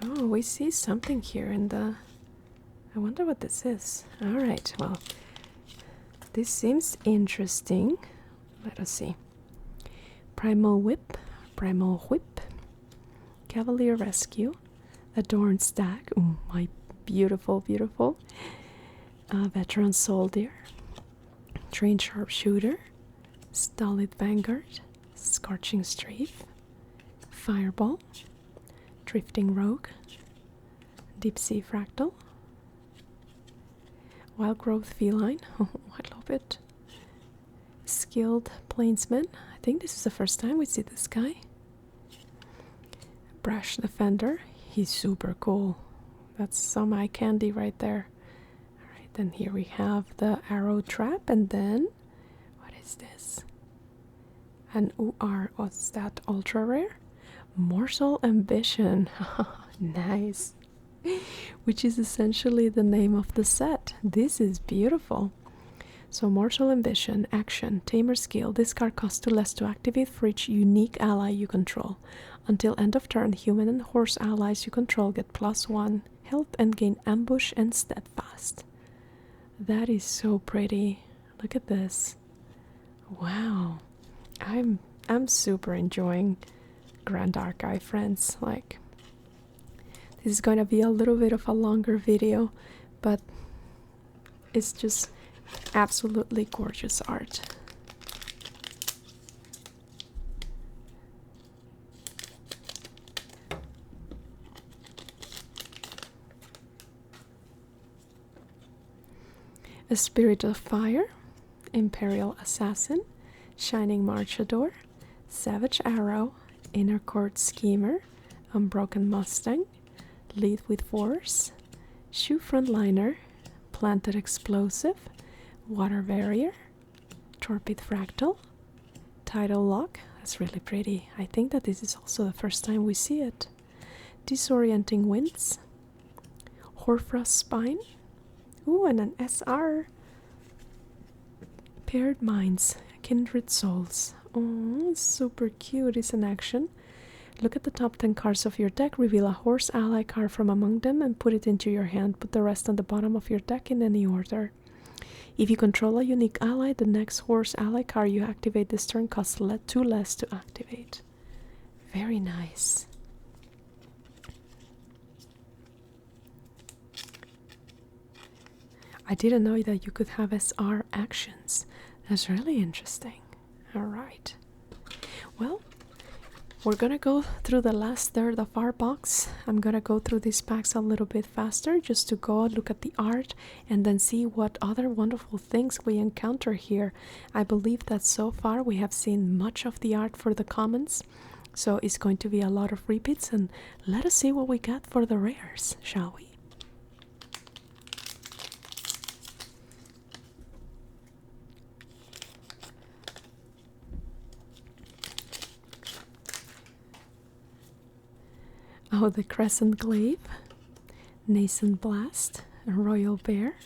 Oh, we see something here in the... I wonder what this is. Alright, well, this seems interesting. Let us see. Primal Whip, Cavalier Rescue, Adorned Stag. Oh, my beautiful, beautiful. Veteran Soldier. Trained Sharpshooter. Stolid Vanguard. Scorching Strafe. Fireball. Drifting Rogue. Deep Sea Fractal. Wild Growth Feline. Oh, I love it. Skilled Plainsman. I think this is the first time we see this guy. Brash Defender. He's super cool. That's some eye candy right there. Alright, then here we have the Arrow Trap, and then what is this? An UR, what's that? Ultra Rare? Mortal Ambition. Nice. Which is essentially the name of the set. This is beautiful. So Mortal Ambition, action, Tamer skill. This card costs 2 less to activate for each unique ally you control. Until end of turn, human and horse allies you control get +1 health and gain ambush and steadfast. That is so pretty. Look at this. Wow. I'm super enjoying Grandarchive, friends. Like, this is going to be a little bit of a longer video, but it's just absolutely gorgeous art. A Spirit of Fire, Imperial Assassin, Shining Marchador, Savage Arrow, Inner Court Schemer, Unbroken Mustang, Lead with Force, Shoe Frontliner, Planted Explosive, Water Barrier, Torpid Fractal, Tidal Lock. That's really pretty. I think that this is also the first time we see it. Disorienting Winds, Horfrost Spine. Ooh, and an SR. Paired Minds, Kindred Souls. Oh, super cute. It's an action. Look at the top 10 cards of your deck, reveal a horse ally card from among them and put it into your hand. Put the rest on the bottom of your deck in any order. If you control a unique ally, the next horse ally card you activate this turn costs 2 less to activate. Very nice. I didn't know that you could have SR actions. That's really interesting. Alright. Well, we're gonna go through the last third of our box. I'm gonna go through these packs a little bit faster just to go look at the art and then see what other wonderful things we encounter here. I believe that so far we have seen much of the art for the commons, so it's going to be a lot of repeats, and let us see what we got for the rares, shall we? Oh, the Crescent Glaive, Nascent Blast, Royal Bear,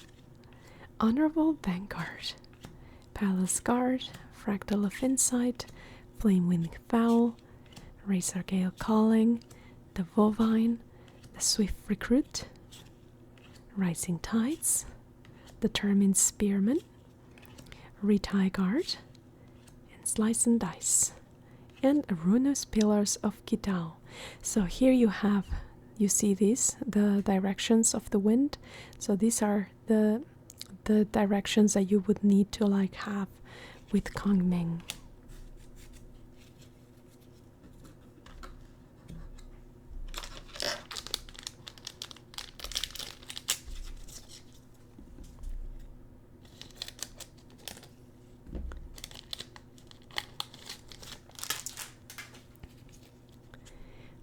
Honorable Vanguard, Palace Guard, Fractal of Insight, Flamewind Fowl, Razor Gale Calling, the Vovine, the Swift Recruit, Rising Tides, Determined Spearman, Retie Guard, and Slice and Dice, and Runus Pillars of Kitao. So here you see these, the directions of the wind. So these are the directions that you would need to like have with kongming.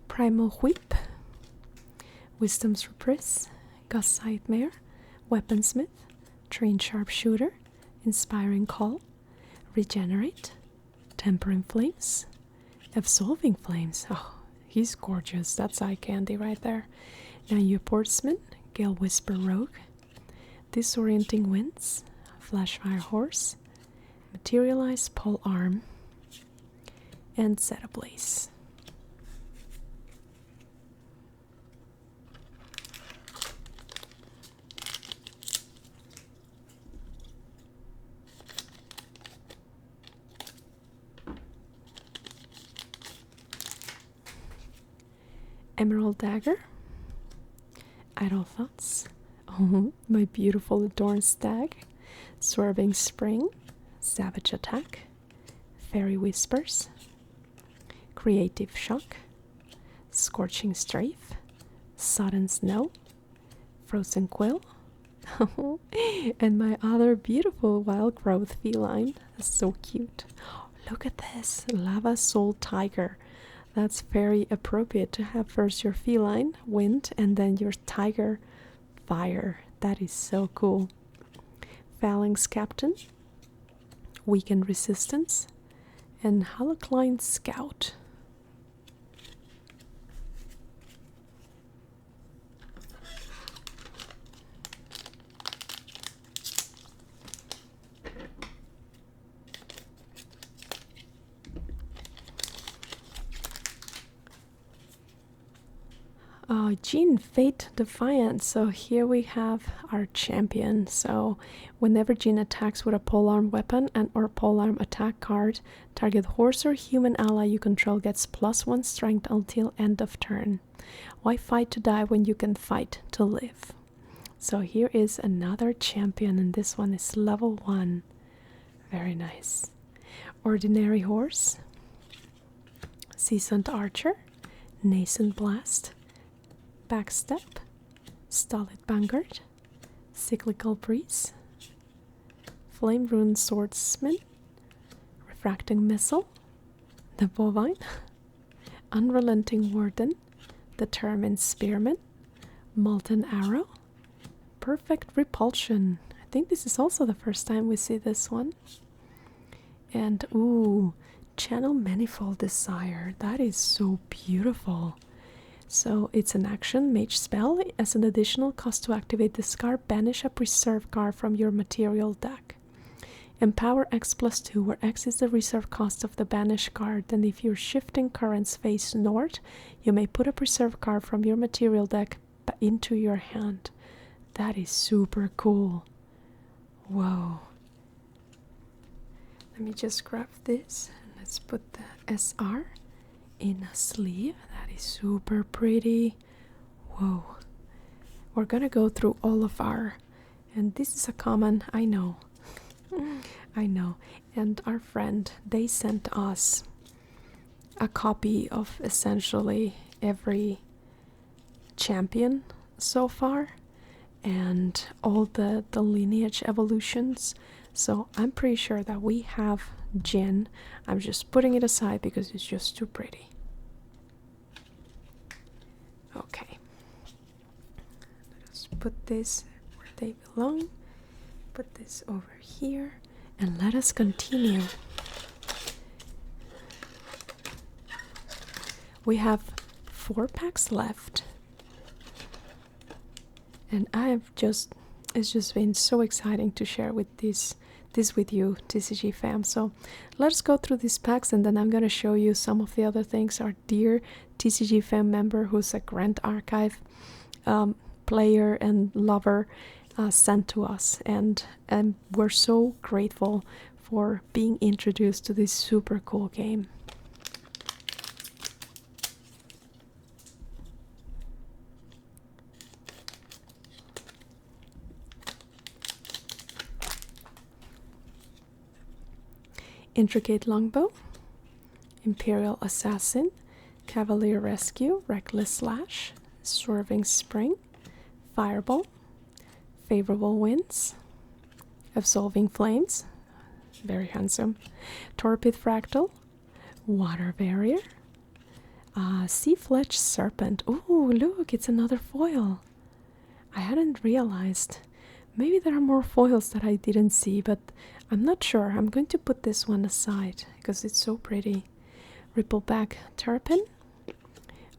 Primal Whip, Wisdom's Reprise, Gus Sightmare, Weaponsmith, Trained Sharpshooter, Inspiring Call, Regenerate, Tempering Flames, Absolving Flames. Oh, he's gorgeous. That's eye candy right there. Now you Portsman, Gale Whisper Rogue, Disorienting Winds, Flashfire Horse, Materialize Pole Arm, and Set Ablaze. Emerald Dagger, Idle thoughts. Oh, my beautiful adorned stag. Swerving spring. Savage attack. Fairy whispers. Creative shock. Scorching strafe. Sudden snow. Frozen quill. And my other beautiful wild growth feline. That's so cute. Look at this. Lava soul tiger. That's very appropriate to have first your feline, wind, and then your tiger, fire. That is so cool. Phalanx captain. Weakened resistance. And Halocline scout. Jean, Fate Defiant. So here we have our champion. So whenever Jean attacks with a polearm weapon and or polearm attack card, target horse or human ally you control gets +1 strength until end of turn. Why fight to die when you can fight to live? So here is another champion, and this one is level 1. Very nice. Ordinary horse. Seasoned archer. Nascent blast. Backstep. Stolid vanguard. Cyclical breeze. Flame rune swordsman. Refracting missile. The bovine. Unrelenting warden. Determined spearman. Molten arrow. Perfect repulsion. I think this is also the first time we see this one. And ooh, channel manifold desire. That is so beautiful. So it's an action mage spell. As an additional cost to activate this card, banish a preserve card from your material deck. Empower X+2, where X is the reserve cost of the banish card. And if your shifting currents face north, you may put a preserve card from your material deck into your hand. That is super cool. Whoa. Let me just grab this and let's put the SR in a sleeve. That is super pretty. Whoa. We're gonna go through all of our, and this is a common, I know. I know. And our friend, they sent us a copy of essentially every champion so far and all the lineage evolutions. So I'm pretty sure that we have Jin. I'm just putting it aside because it's just too pretty. Okay. Let's put this where they belong. Put this over here. And let us continue. We have 4 packs left. And it's just been so exciting to share with this with you, TCG fam. So let's go through these packs, and then I'm going to show you some of the other things our dear TCG fam member, who's a grandarchive player and lover, sent to us. And we're so grateful for being introduced to this super cool game. Intricate Longbow, Imperial Assassin, Cavalier Rescue, Reckless Slash, Swerving Spring, Fireball, Favorable Winds, Absolving Flames, very handsome, Torpid Fractal, Water Barrier, Sea-Fletched Serpent. Ooh, look, it's another foil. I hadn't realized. Maybe there are more foils that I didn't see, but I'm not sure. I'm going to put this one aside because it's so pretty. Rippleback Terrapin.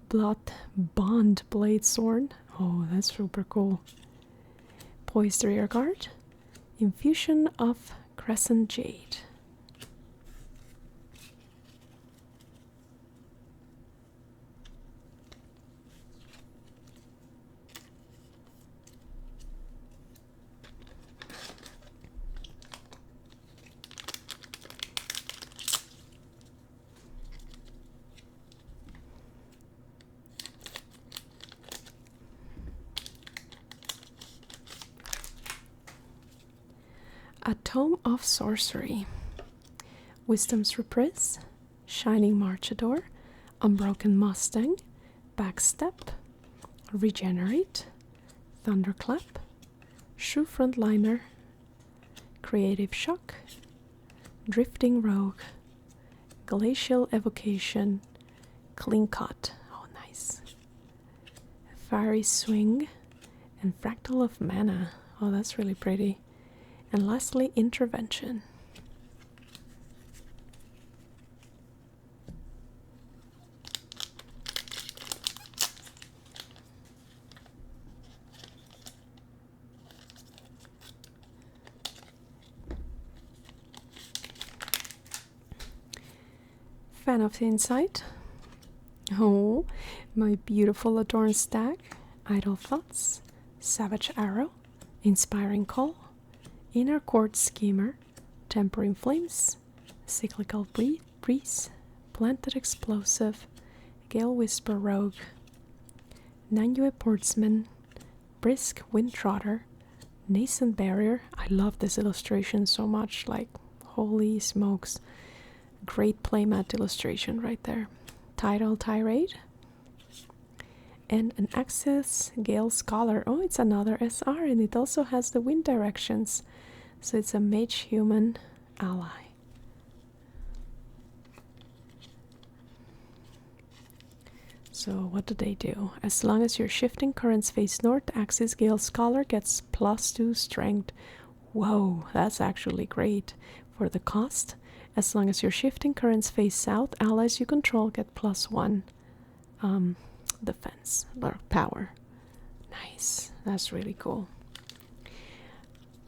Blood Bond Blade Sword. Oh, that's super cool. Poised Rearguard. Infusion of Crescent Jade. A Tome of Sorcery, Wisdom's Reprise, Shining Marchador, Unbroken Mustang, Backstep, Regenerate, Thunderclap, Shoe Frontliner, Creative Shock, Drifting Rogue, Glacial Evocation, Clean Cut, oh nice, Fiery Swing, and Fractal of Mana, oh that's really pretty, and lastly Intervention. Fan of the Insight. Oh, my beautiful Adorned Stag, Idle Thoughts, Savage Arrow, Inspiring Call, Inner Court Schemer, Tempering Flames, Cyclical Breeze, Planted Explosive, Gale Whisper Rogue, Nanyue Portsman, Brisk Windtrotter, Nascent Barrier. I love this illustration so much, like holy smokes. Great playmat illustration right there. Tidal Tirade. And an Access Gale Scholar. Oh, it's another SR, and it also has the wind directions. So it's a mage human ally. So what do they do? As long as your shifting currents face north, Axis Gale Scholar gets +2 strength. Whoa, that's actually great for the cost. As long as your shifting currents face south, allies you control get +1 defense or power. Nice, that's really cool.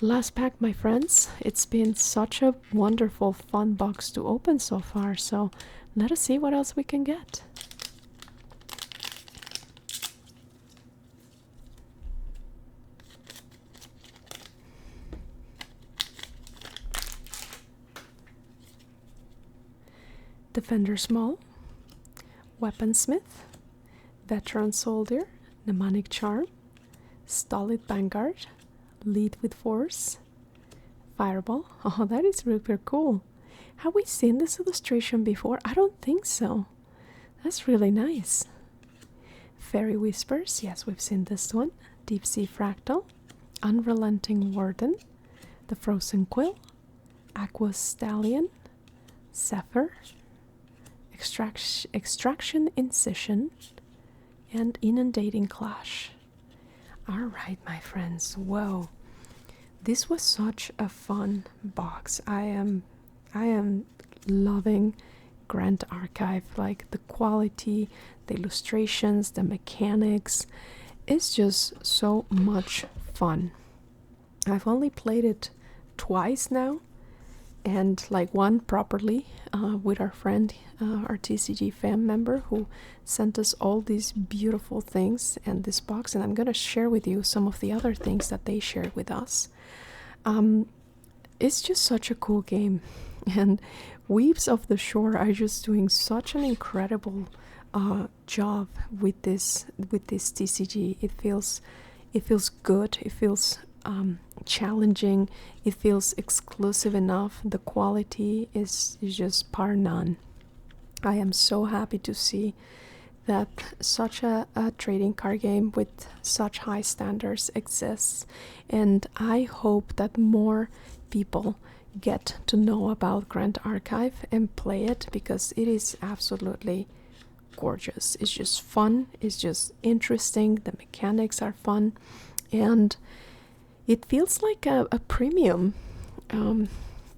Last pack, my friends. It's been such a wonderful, fun box to open so far, so let us see what else we can get. Defender Small, Weaponsmith, Veteran Soldier, Mnemonic Charm, Stolid Vanguard, Lead with Force, Fireball. Oh, that is super cool. Have we seen this illustration before? I don't think so. That's really nice. Fairy Whispers, yes, we've seen this one. Deep Sea Fractal, Unrelenting Warden, The Frozen Quill, Aqua Stallion, Zephyr, Extraction Incision, and Inundating Clash. Alright, my friends, whoa. This was such a fun box. I am loving Grandarchive, like the quality, the illustrations, the mechanics. It's just so much fun. I've only played it twice now, and like one properly with our friend, our TCG fan member, who sent us all these beautiful things and this box, and I'm gonna share with you some of the other things that they shared with us. It's just such a cool game, and Weaves of the Shore are just doing such an incredible job with this TCG. It feels good. It feels challenging. It feels exclusive enough. The quality is just par none. I am so happy to see that such a trading card game with such high standards exists, and I hope that more people get to know about Grandarchive and play it, because it is absolutely gorgeous. It's just fun, it's just interesting, the mechanics are fun, and it feels like a premium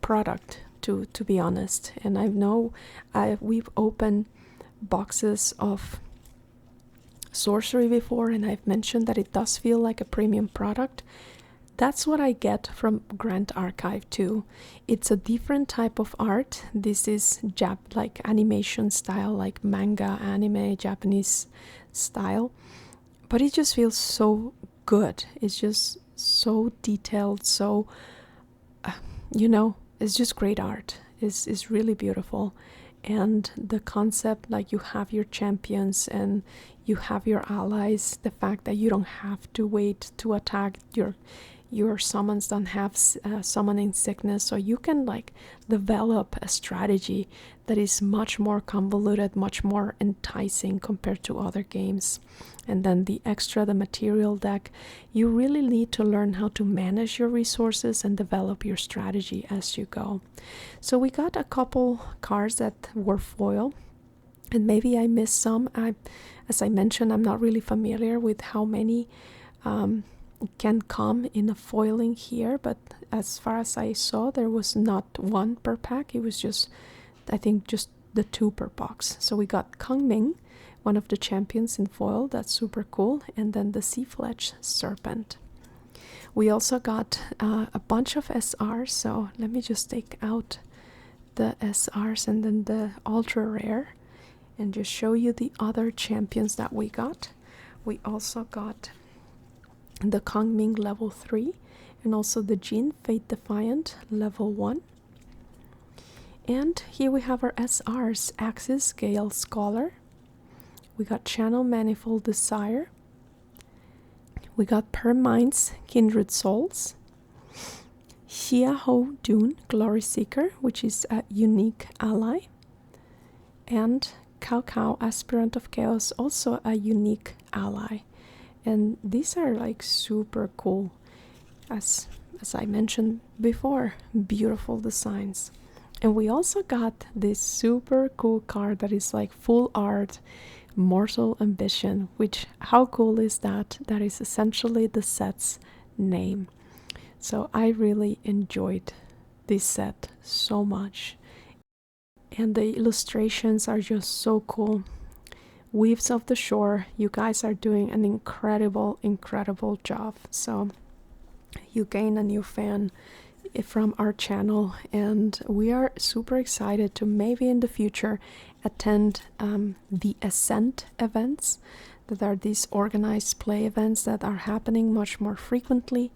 product, to be honest. And I know we've opened boxes of sorcery before, and I've mentioned that it does feel like a premium product. That's what I get from Grandarchive too. It's a different type of art. This is like animation style, like manga, anime, Japanese style, but it just feels so good. It's just so detailed, so it's just great art. It's really beautiful. And the concept, like you have your champions and you have your allies, the fact that you don't have to wait to attack your summons don't have summoning sickness, so you can like develop a strategy that is much more convoluted, much more enticing compared to other games. And then the material deck, you really need to learn how to manage your resources and develop your strategy as you go. So we got a couple cards that were foil, and maybe I missed some. As I mentioned, I'm not really familiar with how many can come in a foiling here, but as far as I saw, there was not one per pack. It was just, I think, just the 2 per box. So we got Kongming, one of the champions in foil. That's super cool. And then the Sea Fletch Serpent. We also got a bunch of SRs. So let me just take out the SRs and then the ultra rare and just show you the other champions that we got. We also got the Kongming level 3 and also the Jin Fate Defiant level 1. And here we have our SRs: Axis Gale Scholar. We got Channel Manifold Desire. We got Permine's Kindred Souls. Xiaoho Dune Glory Seeker, which is a unique ally. And Cao Cao Aspirant of Chaos, also a unique ally. And these are like super cool. As I mentioned before, beautiful designs. And we also got this super cool card that is like full art, Mortal Ambition, which, how cool is that? That is essentially the set's name. So I really enjoyed this set so much. And the illustrations are just so cool. Weaves of the Shore, you guys are doing an incredible job. So you gain a new fan from our channel, and we are super excited to maybe in the future attend the Ascent events, that are these organized play events that are happening much more frequently,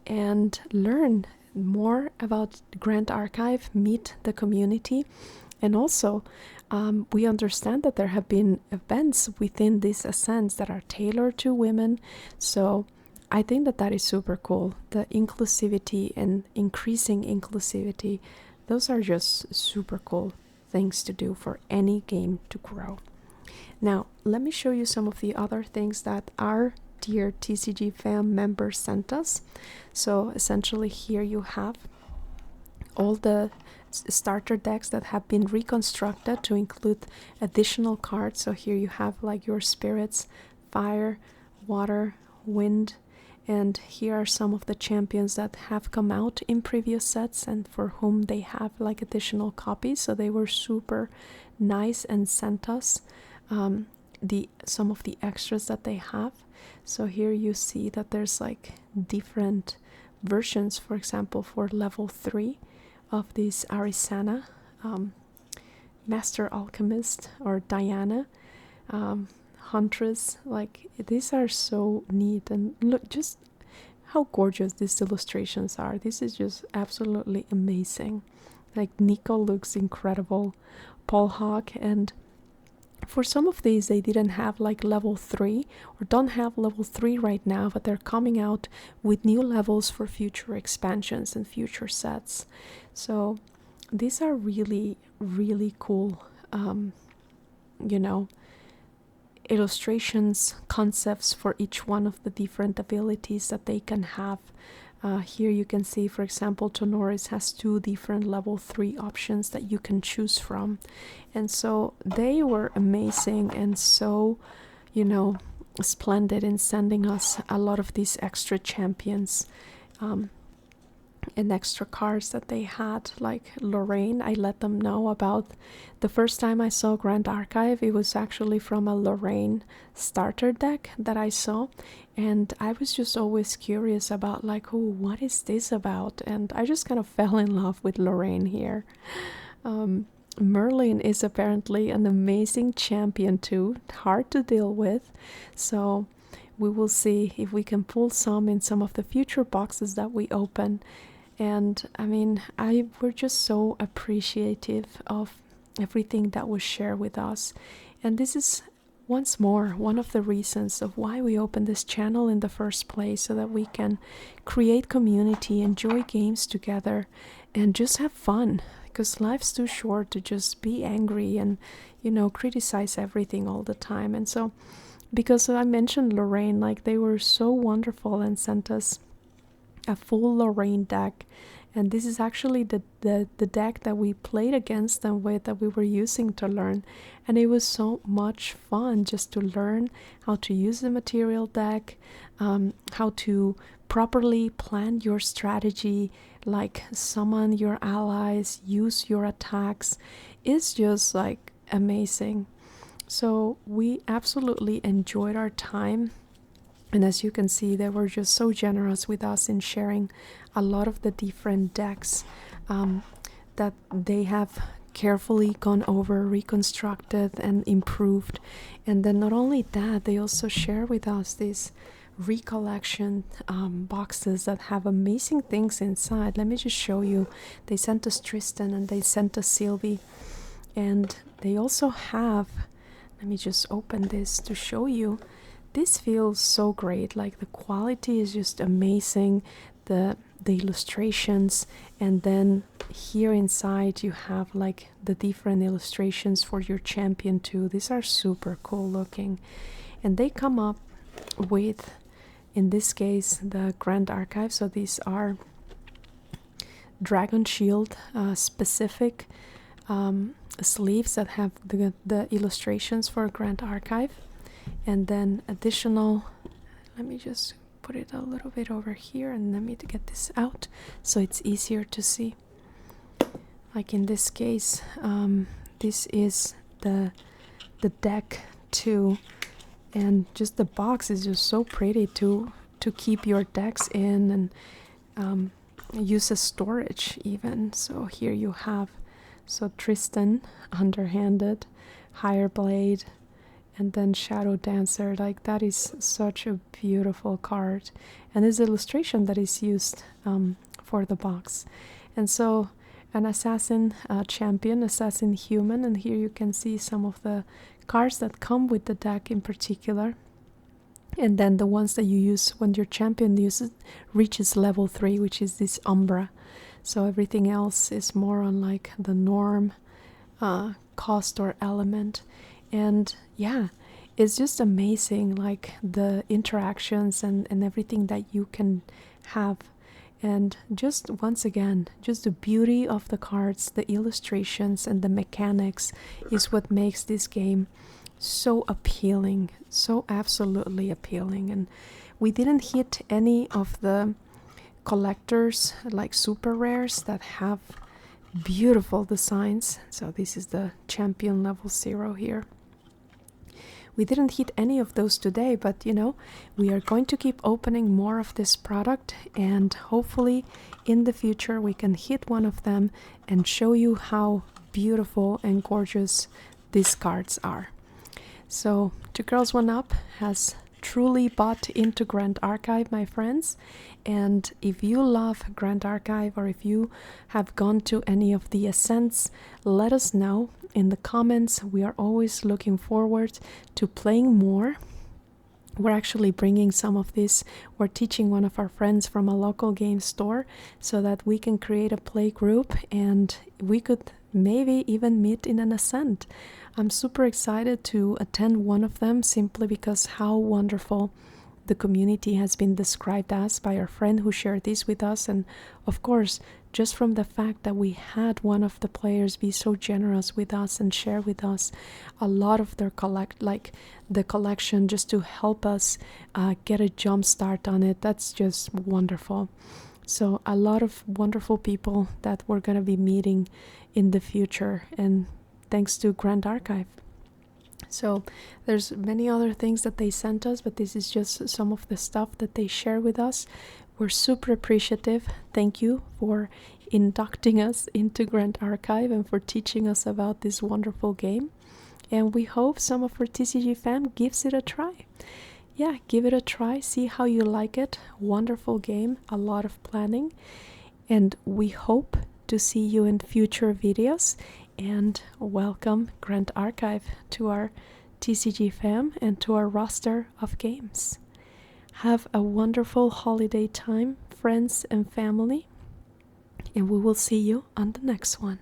and learn more about Grandarchive, meet the community. And also we understand that there have been events within these ascents that are tailored to women, so I think that that is super cool. The inclusivity and increasing inclusivity, those are just super cool things to do for any game to grow. Now, let me show you some of the other things that our dear TCG fam members sent us. So essentially here you have all the starter decks that have been reconstructed to include additional cards. So here you have like your spirits, fire, water, wind, and here are some of the champions that have come out in previous sets and for whom they have like additional copies. So they were super nice and sent us some of the extras that they have. So here you see that there's like different versions, for example, for level 3 of this Arisana, Master Alchemist, or Diana, Huntress. Like, these are so neat, and look just how gorgeous these illustrations are. This is just absolutely amazing. Like, Nico looks incredible, Paul Hawk, and for some of these they didn't have like level 3 or don't have level 3 right now, but they're coming out with new levels for future expansions and future sets. So these are really cool illustrations, concepts for each one of the different abilities that they can have. Here you can see, for example, Tonoris has 2 different level 3 options that you can choose from. And so they were amazing and so, splendid in sending us a lot of these extra champions and extra cards that they had. Like Lorraine, I let them know about the first time I saw Grandarchive. It was actually from a Lorraine starter deck that I saw, and I was just always curious about like, oh, what is this about? And I just kind of fell in love with Lorraine here. Merlin is apparently an amazing champion too, hard to deal with, so we will see if we can pull some in some of the future boxes that we open. And I mean, we're just so appreciative of everything that was shared with us. And this is once more, one of the reasons of why we opened this channel in the first place, so that we can create community, enjoy games together, and just have fun. Because life's too short to just be angry and, you know, criticize everything all the time. And so, because I mentioned Lorraine, like, they were so wonderful and sent us a full Lorraine deck. And this is actually the deck that we played against them with, that we were using to learn. And it was so much fun just to learn how to use the material deck, how to properly plan your strategy, like summon your allies, use your attacks. It's just like amazing. So we absolutely enjoyed our time. And as you can see, they were just so generous with us in sharing a lot of the different decks that they have carefully gone over, reconstructed, and improved. And then not only that, they also share with us these recollection boxes that have amazing things inside. Let me just show you. They sent us Tristan and they sent us Sylvie. And they also have, let me just open this to show you. This feels so great. Like, the quality is just amazing, the illustrations, and then here inside you have like the different illustrations for your champion too. These are super cool looking, and they come up with, in this case, the Grandarchive. So these are Dragon Shield specific sleeves that have the illustrations for Grandarchive. And then additional, let me just put it a little bit over here and let me get this out so it's easier to see. Like in this case, this is the deck too, and just the box is just so pretty to keep your decks in, and use as storage even. So here you have, so Tristan, Underhanded, Higher Blade, and then Shadow Dancer. Like, that is such a beautiful card, and this illustration that is used for the box. And so an assassin champion, assassin human, and here you can see some of the cards that come with the deck in particular, and then the ones that you use when your champion reaches level 3, which is this Umbra. So everything else is more on like the norm cost or element. And yeah, it's just amazing, like the interactions and everything that you can have. And just once again, just the beauty of the cards, the illustrations, and the mechanics is what makes this game so appealing, so absolutely appealing. And we didn't hit any of the collectors, like super rares, that have beautiful designs. So this is the champion level 0 here. We didn't hit any of those today, but you know, we are going to keep opening more of this product, and hopefully in the future we can hit one of them and show you how beautiful and gorgeous these cards are. So 2girls1up has truly bought into Grandarchive, my friends, and if you love Grandarchive, or if you have gone to any of the ascents, let us know in the comments. We are always looking forward to playing more. We're actually bringing some of this. We're teaching one of our friends from a local game store so that we can create a play group, and we could maybe even meet in an ascent. I'm super excited to attend one of them, simply because how wonderful the community has been described as by our friend who shared this with us. And of course, just from the fact that we had one of the players be so generous with us and share with us a lot of their the collection, just to help us get a jump start on it. That's just wonderful. So a lot of wonderful people that we're going to be meeting in the future, and thanks to Grandarchive. So there's many other things that they sent us, but this is just some of the stuff that they share with us. We're super appreciative. Thank you for inducting us into Grandarchive and for teaching us about this wonderful game. And we hope some of our TCG fam gives it a try. Yeah, give it a try, see how you like it. Wonderful game, a lot of planning. And we hope to see you in future videos. And welcome Grandarchive to our TCG fam and to our roster of games. Have a wonderful holiday time, friends and family, and we will see you on the next one.